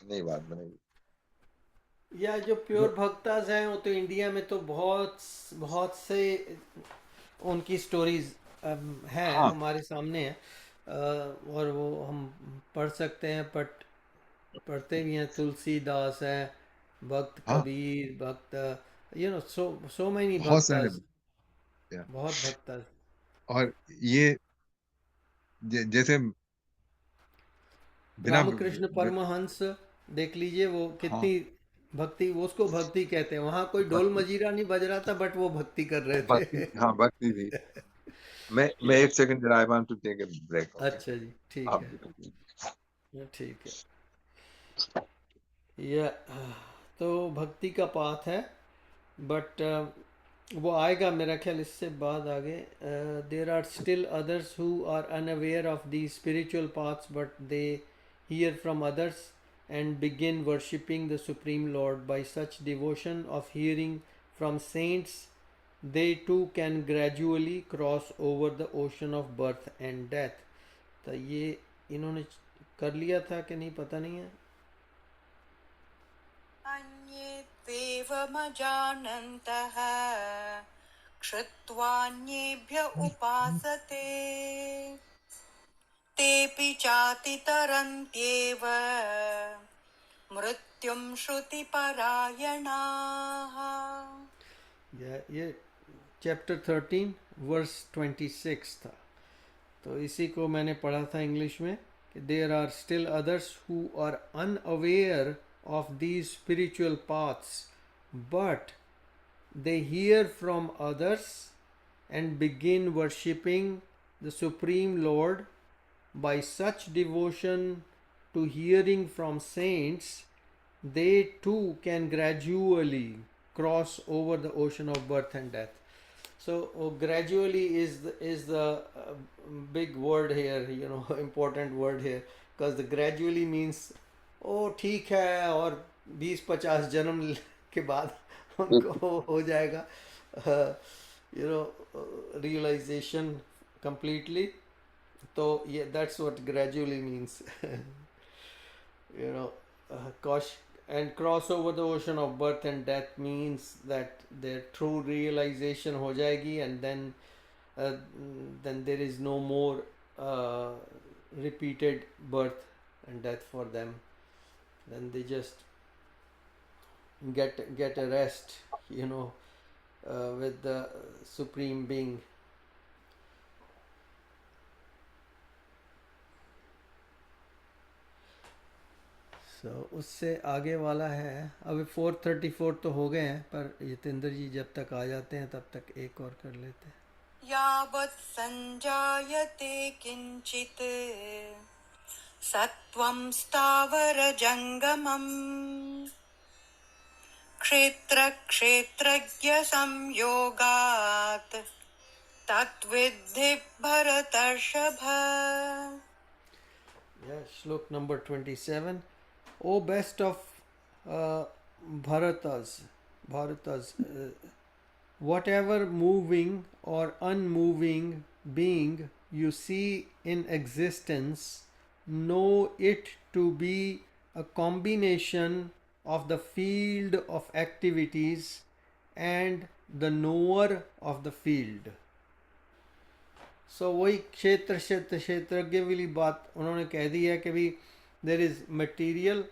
नहीं बात बनेगी। या जो प्योर भक्ताज हैं वो तो इंडिया में तो बहुत बहुत से उनकी स्टोरीज हैं, हाँ हमारे सामने है। और वो हम पढ़ सकते हैं, बट पढ़ते भी हैं। तुलसीदास है, भक्त हाँ, कबीर, भक्त, सो सो मैनी बहुत सारे भक्ताज, हैं। बहुत भक्ताज। और ये जैसे बिना रामकृष्ण परमहंस देख लीजिए, वो हाँ, कितनी भक्ति, वो उसको भक्ति कहते हैं। वहाँ कोई ढोल भक्ति, मजीरा नहीं बज रहा था, बट वो भक्ति कर रहे भक्ति, थे। हाँ, भक्ति थी। मैं या, एक सेकंड जरा, I want to take a break, okay. अच्छा जी, ठीक आप है। भी continue। ठीक है। या, तो भक्ति का पाथ है, बट वो आएगा मेरा ख्याल इससे बाद आगे। There are still others who are unaware of the spiritual paths, but they hear from others and begin worshipping the Supreme Lord. By such devotion of hearing from saints, they too can gradually cross over the ocean of birth and death. तो ये इन्होंने कर लिया था कि नहीं पता नहीं है। अन्ये त्वेवमजानन्तः क्षुत्वान्येभ्य उपासते तेऽपि चातितरन्त्येव मृत्युं श्रुतिपरायणाः। ये चैप्टर 13 वर्स 26 था। तो इसी को मैंने पढ़ा था इंग्लिश में कि there are still others who are unaware of these spiritual paths, but they hear from others and begin worshipping the Supreme Lord. By such devotion to hearing from saints, they too can gradually cross over the ocean of birth and death. So gradually is the big word here, important word here, because the gradually means ठीक है, और 20-50 जन्म के बाद उनको हो जाएगा realisation completely. तो ये that's what gradually means. you know and cross over the ocean of birth and death means that their true realization ho jayegi, and then there is no more uh, repeated birth and death for them. Then they just get a rest, with the supreme being. उससे आगे वाला है, अभी 434 तो हो गए हैं, पर जितेंद्र जी जब तक आ जाते हैं तब तक एक और कर लेते हैं। यावत् सञ्जायते किञ्चित् सत्त्वं स्थावरजङ्गमम् क्षेत्रक्षेत्रज्ञसंयोगात् तद्विद्धि भरतर्षभ। Yeah, Shlok number 27. O best of Bharatas, whatever moving or unmoving being you see in existence, know it to be a combination of the field of activities and the knower of the field. वही क्षेत्रज्ञ वाली बात उन्होंने कह दी है कि भी there is material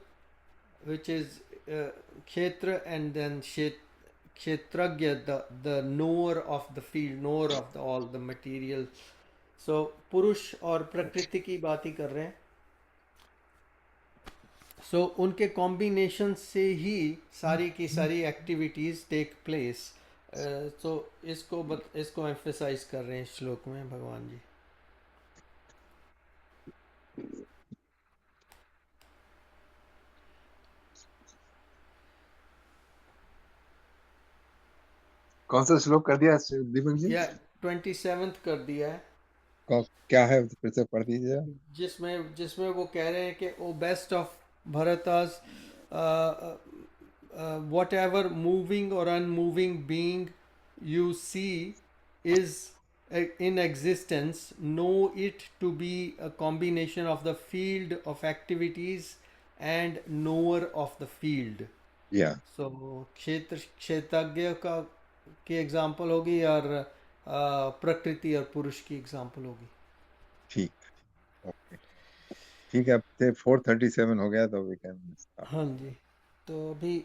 which is kshetra and then kshetrajna the knower of the field, knower of the all the material. So पुरुष और प्रकृति की बात ही कर रहे हैं। सो उनके कॉम्बिनेशन से ही सारी की सारी एक्टिविटीज टेक प्लेस। तो इसको एम्फेसाइज कर रहे हैं श्लोक में भगवान जी। कौन सा श्लोक कर दिया दीपक जी? या 27 कर दिया है। क्या है फिर से पढ़ दीजिए। जिसमें वो कह रहे हैं कि O best of Bharatas, whatever moving or unmoving being you see is in existence, know it to be a combination of the field of activities and knower of the field. So क्षेत्रज्ञ की एग्जाम्पल होगी और प्रकृति और पुरुष की example होगी। ठीक, ओके, ठीक है। अब 437 हो गया तो वी कैन। हाँ जी, तो अभी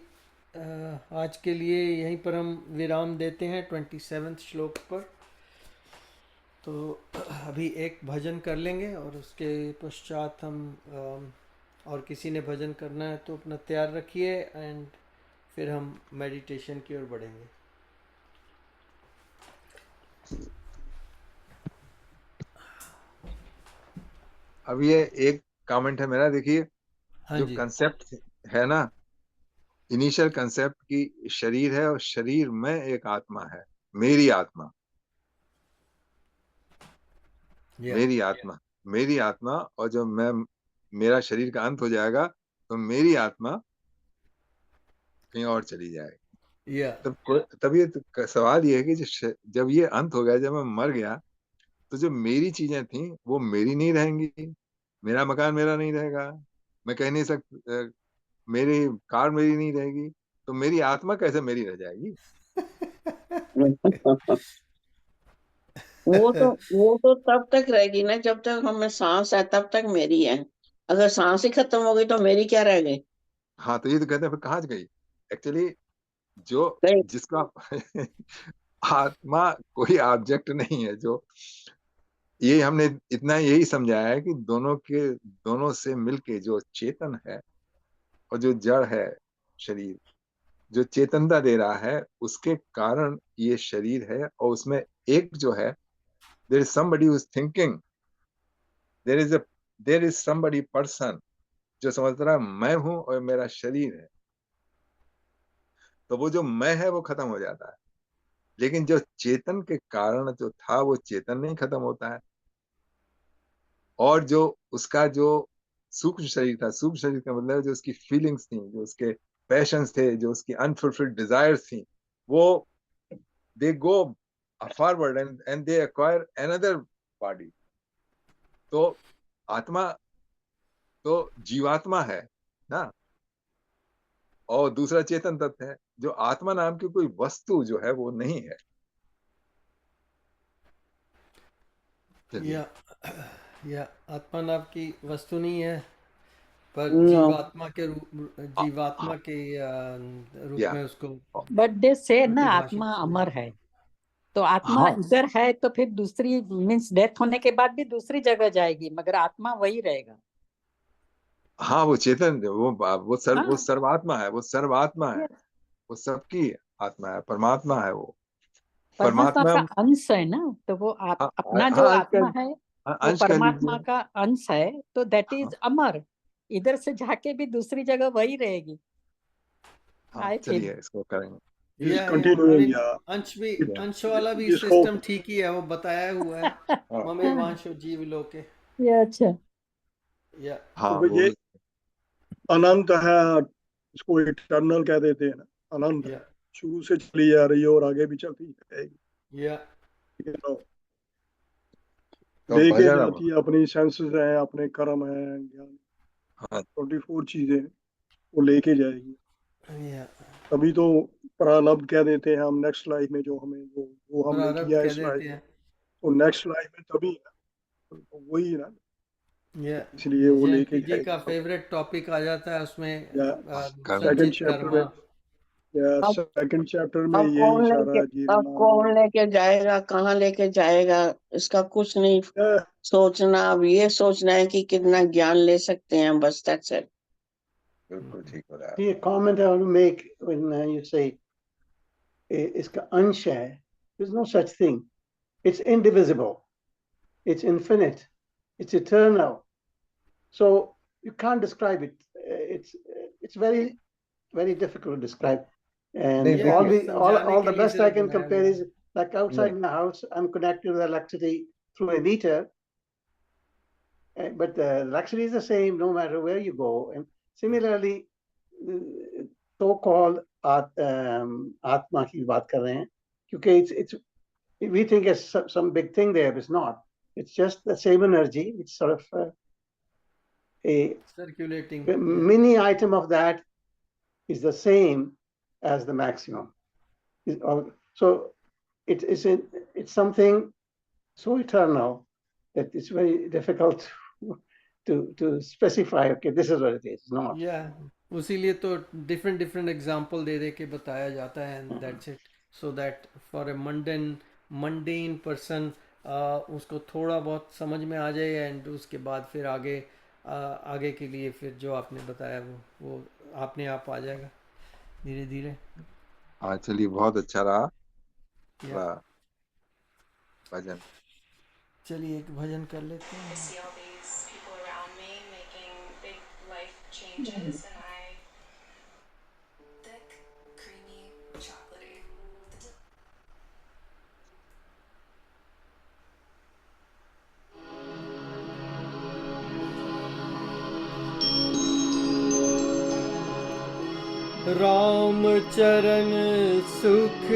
आज के लिए यहीं पर हम विराम देते हैं 27वें श्लोक पर। तो अभी एक भजन कर लेंगे और उसके पश्चात हम और किसी ने भजन करना है तो अपना तैयार रखिए एंड फिर हम मेडिटेशन की ओर बढ़ेंगे। अब ये एक कमेंट है मेरा, देखिए। हाँ जो जी। कंसेप्ट है ना, इनिशियल कंसेप्ट की शरीर है और शरीर में एक आत्मा है, मेरी आत्मा। मेरी आत्मा और जो मेरा शरीर का अंत हो जाएगा तो मेरी आत्मा कहीं और चली जाएगी। तब ये सवाल ये है कि जब ये अंत हो गया, जब मैं मर गया, तो जो मेरी चीजें थी वो मेरी नहीं रहेंगी, मेरा मकान मेरा नहीं रहेगा, मैं कह नहीं सकता, मेरी कार मेरी नहीं रहेगी, तो मेरी आत्मा कैसे मेरी रह जाएगी? वो तो तब तक रहेगी ना जब तक हमें सांस है, तब तक मेरी है। अगर सांस ही खत्म हो गई तो मेरी क्या रह गई? हाँ, तो ये तो कहते हैं फिर कहाँ गई एक्चुअली जो जिसका आत्मा कोई ऑब्जेक्ट नहीं है। जो ये हमने इतना यही समझाया है कि दोनों से मिलके जो चेतन है और जो जड़ है शरीर, जो चेतनता दे रहा है, उसके कारण ये शरीर है। और उसमें एक जो है, there is somebody who is thinking, there is somebody person जो समझ रहा है मैं हूं और मेरा शरीर है। तो वो जो मैं है वो खत्म हो जाता है, लेकिन जो चेतन के कारण जो था वो चेतन नहीं खत्म होता है। और जो उसका जो सूक्ष्म शरीर था, सूक्ष्म शरीर का मतलब जो उसकी फीलिंग्स थी, जो उसके पैशंस थे, जो उसकी अनफुलफिल्ड डिजायर्स थी, वो they go forward and they acquire another body. तो आत्मा तो जीवात्मा है ना, और दूसरा चेतन तत्व है। जो आत्मा नाम की कोई वस्तु जो है वो नहीं है। या आत्मा नाम की वस्तु नहीं है, पर जीवात्मा के रूप में उसको। बट दे से ना आत्मा अमर है, तो आत्मा इधर है तो फिर दूसरी मीन्स डेथ होने के बाद भी दूसरी जगह जाएगी, मगर आत्मा वही रहेगा। हाँ वो चेतन, वो हाँ सर्वात्मा है, वो सर्वात्मा है, yes, वो सबकी आत्मा है, परमात्मा है वो। परमात्मा परमात्मा, का अंश है ना, तो वो हाँ अपना जो हाँ, आत्मा है वो अंश कह परमात्मा लीजिए। का अंश है, तो दैट हाँ इज अमर। इधर से जाके भी दूसरी जगह वही रहेगी, हाँ, आई फील। चलिए इसको करेंगे। इज या आई कंटिन्यूइंग मीन या अंश भी, या अंश वाला भी इसको सिस्टम ठीक ही है, वो बताया हुआ है हाँ ममे वांशो जीव लोके। ये अच्छा। या हाँ, तो वो ये अनंत है, इसको इटर्नल कह देते हैं ना, अनंत या है, शुरू से चली जा रही है और आगे भी चलती रहेगी। या तो तो लेके भजन अब, जाती है, अपनी सेंसेस हैं, अपने कर्म है, ज्ञान, हाँ 24 चीजें वो लेके जाएगी। या तभी तो प्रारब्ध कह देते हैं हम, नेक्स्ट लाइफ में जो हमें वो हमने प्रारब्ध किया है कह इस लाइफ देते में, हैं। तो नेक्स्ट लाइफ में तभी है ना, तो वही है ना, या इसलिए वो जयंती लेके जी का जाएगी सब। फेवरेट टॉपिक आ जाता है उसमें, या कर्म। सेकंड संचित चैप्टर में, कर्मा। या अब सेकंड चैप्टर में अब ये कौन इशारा लेके है जी अब कौन रामायण लेके जाएगा, कहाँ लेके जाएगा, इसका कुछ नहीं में। सोचना। अब ये सोचना है कि कितना ज्ञान ले सकते हैं, बस दैट्स इट। बिल्कुल ठीक हो रहा है। See, a comment I want to make when you say इसका अंश है, there's no such thing. It's indivisible. It's infinite. It's eternal. So you can't describe it. It's very very difficult to describe. And नहीं या देखिए, समझाने all के the लिए best I सिर्फ can बनाया compare गया is है। like या outside my house, I'm connected to the electricity through a meter, but the electricity is the same no matter where you go. And similarly, so-called आत्मा की बात कर रहे हैं, क्योंकि it's we think it's some big thing there. It's not. It's just the same energy. It's sort of a circulating. mini item of that is the same as the maximum. So it's something so eternal that it's very difficult to specify. Okay, this is what it is. It's not. या उसीलिए तो different different example दे दे के बताया जाता है, and that's it, so that for a mundane person उसको थोड़ा बहुत समझ में आ जाए, एंड उसके बाद फिर आगे के लिए फिर जो आपने बताया वो अपने आप आ जाएगा धीरे धीरे। हाँ चलिए, बहुत अच्छा रहा या थोड़ा भजन। चलिए एक भजन कर लेते I हैं। see all these people around me making big life changes, and I thick, creamy, chocolatey. Ram चरण सुखदाई,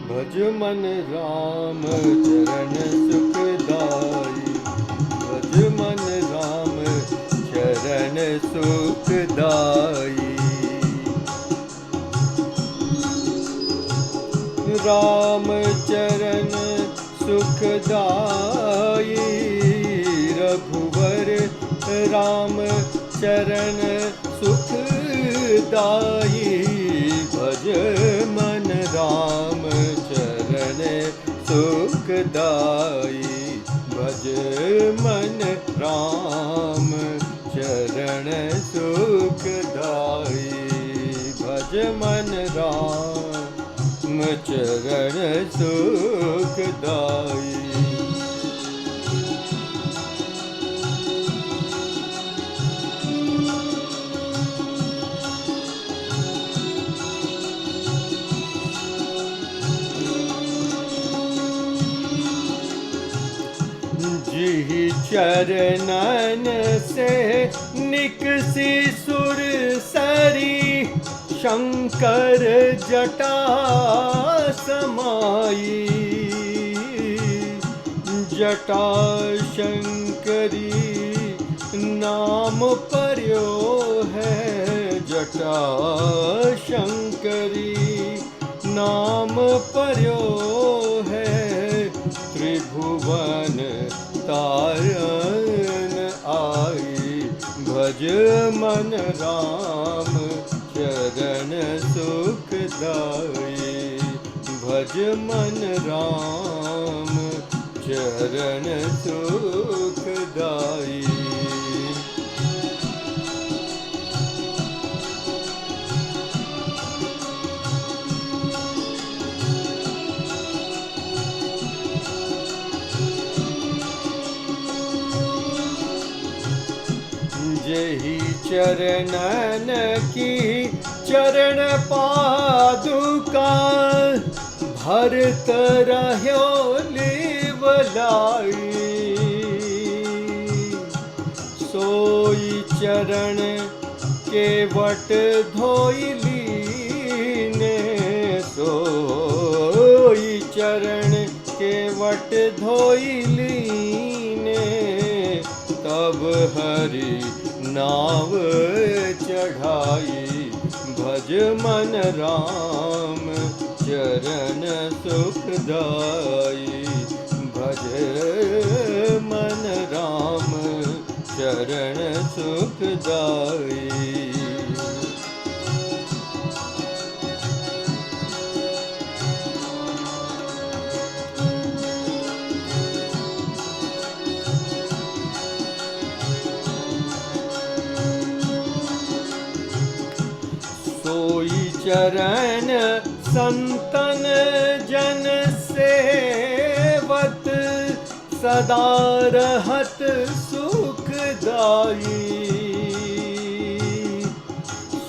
भज मन राम चरण सुखदाई, भज मन राम चरण सुखदाई। राम चरण सुखदाई, रघुवर राम चरण सुखदाई, भज मन राम चरण सुखदाई, भज मन राम चरण सुखदाई, भज मन राम चरण सुखदाई। जिहि चरणन से निकसी सुर सरी, शंकर जटा समाई, जटा शंकरी नाम पर्यो है, जटा शंकरी नाम पर्यो है, त्रिभुवन तारन आई, भज मन राम चरण सुखदाई, भज मन राम चरण सुखदाई। जही चरणन की चरण पादुका भरत रह्यो लेवलाई। सोई चरण केवट धोई लीने, सोई चरण केवट धोई लीने। तब हरि नाव चढ़ाई भज मन राम चरण सुखदाई। भज मन राम चरण सुखदाई। सोई चरण संतन जन सेवत सदा रहत सुखदाई।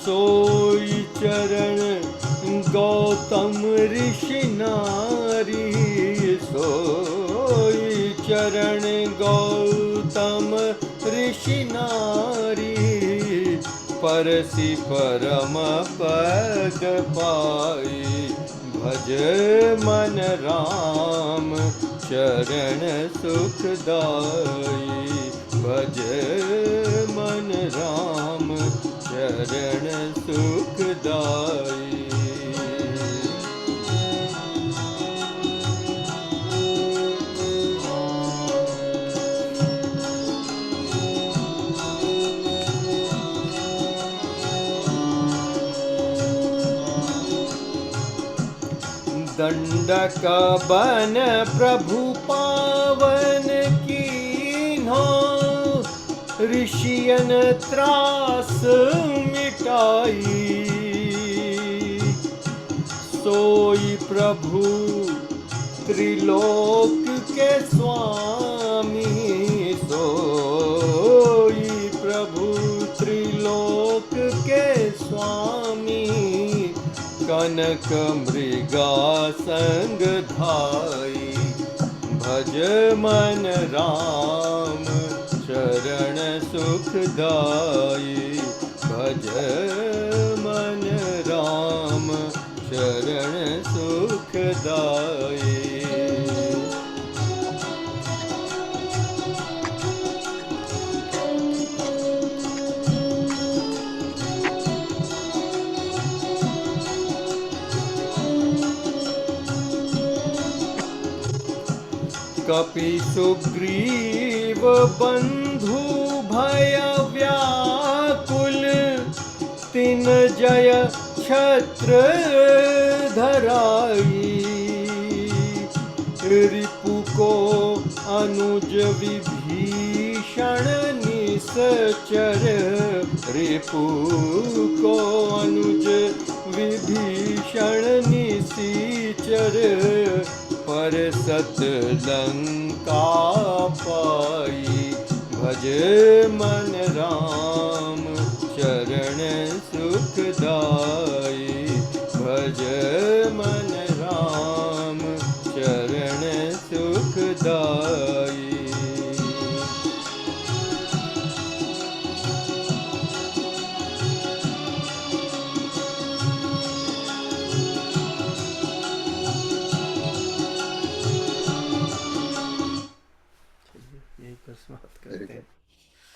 सोई चरण गौतम ऋषि नारी, सोई चरण गौतम ऋषि नारी। परसि परम पद पाई भज मन राम चरण सुखदाई। भज मन राम चरण सुखदाई। दंडक बन प्रभु पावन कीन्हो, ऋषियन त्रास मिटाई। सोई प्रभु त्रिलोक के स्वामी, सोई प्रभु त्रिलोक के स्वामी। कनक मृगा संग धाई भज मन राम चरण सुखदाई। भज मन राम चरण सुखदाई। कपि सुग्रीव बंधु भय व्याकुल, तिन जय छत्र धराई। रिपु को अनुज विभीषण निश्चर, रिपु को अनुज विभीषण निश्चर। पर सत लंका पाई भज मन राम चरण सुखदाई। भज मन राम चरण सुखदाई।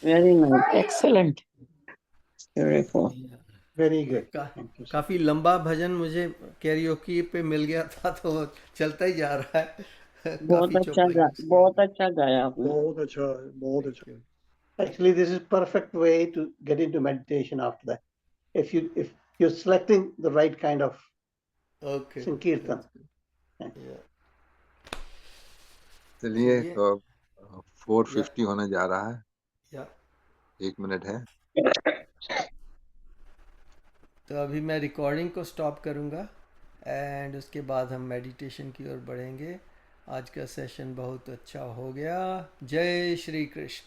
Very nice. Excellent. Beautiful. Very good. काफी लंबा भजन मुझे कैरियोकी पे मिल गया था, तो चलता ही जा रहा है। बहुत अच्छा गाया आपने। बहुत अच्छा है, बहुत अच्छा। Actually, this is perfect way to get into meditation after that. If you're selecting the right kind of Okay. Sankirtan. चलिए, चलिए, तो अब 4:50 होने जा रहा है, या 1 मिनट है। तो अभी मैं रिकॉर्डिंग को स्टॉप करूँगा एंड उसके बाद हम मेडिटेशन की ओर बढ़ेंगे। आज का सेशन बहुत अच्छा हो गया। जय श्री कृष्ण।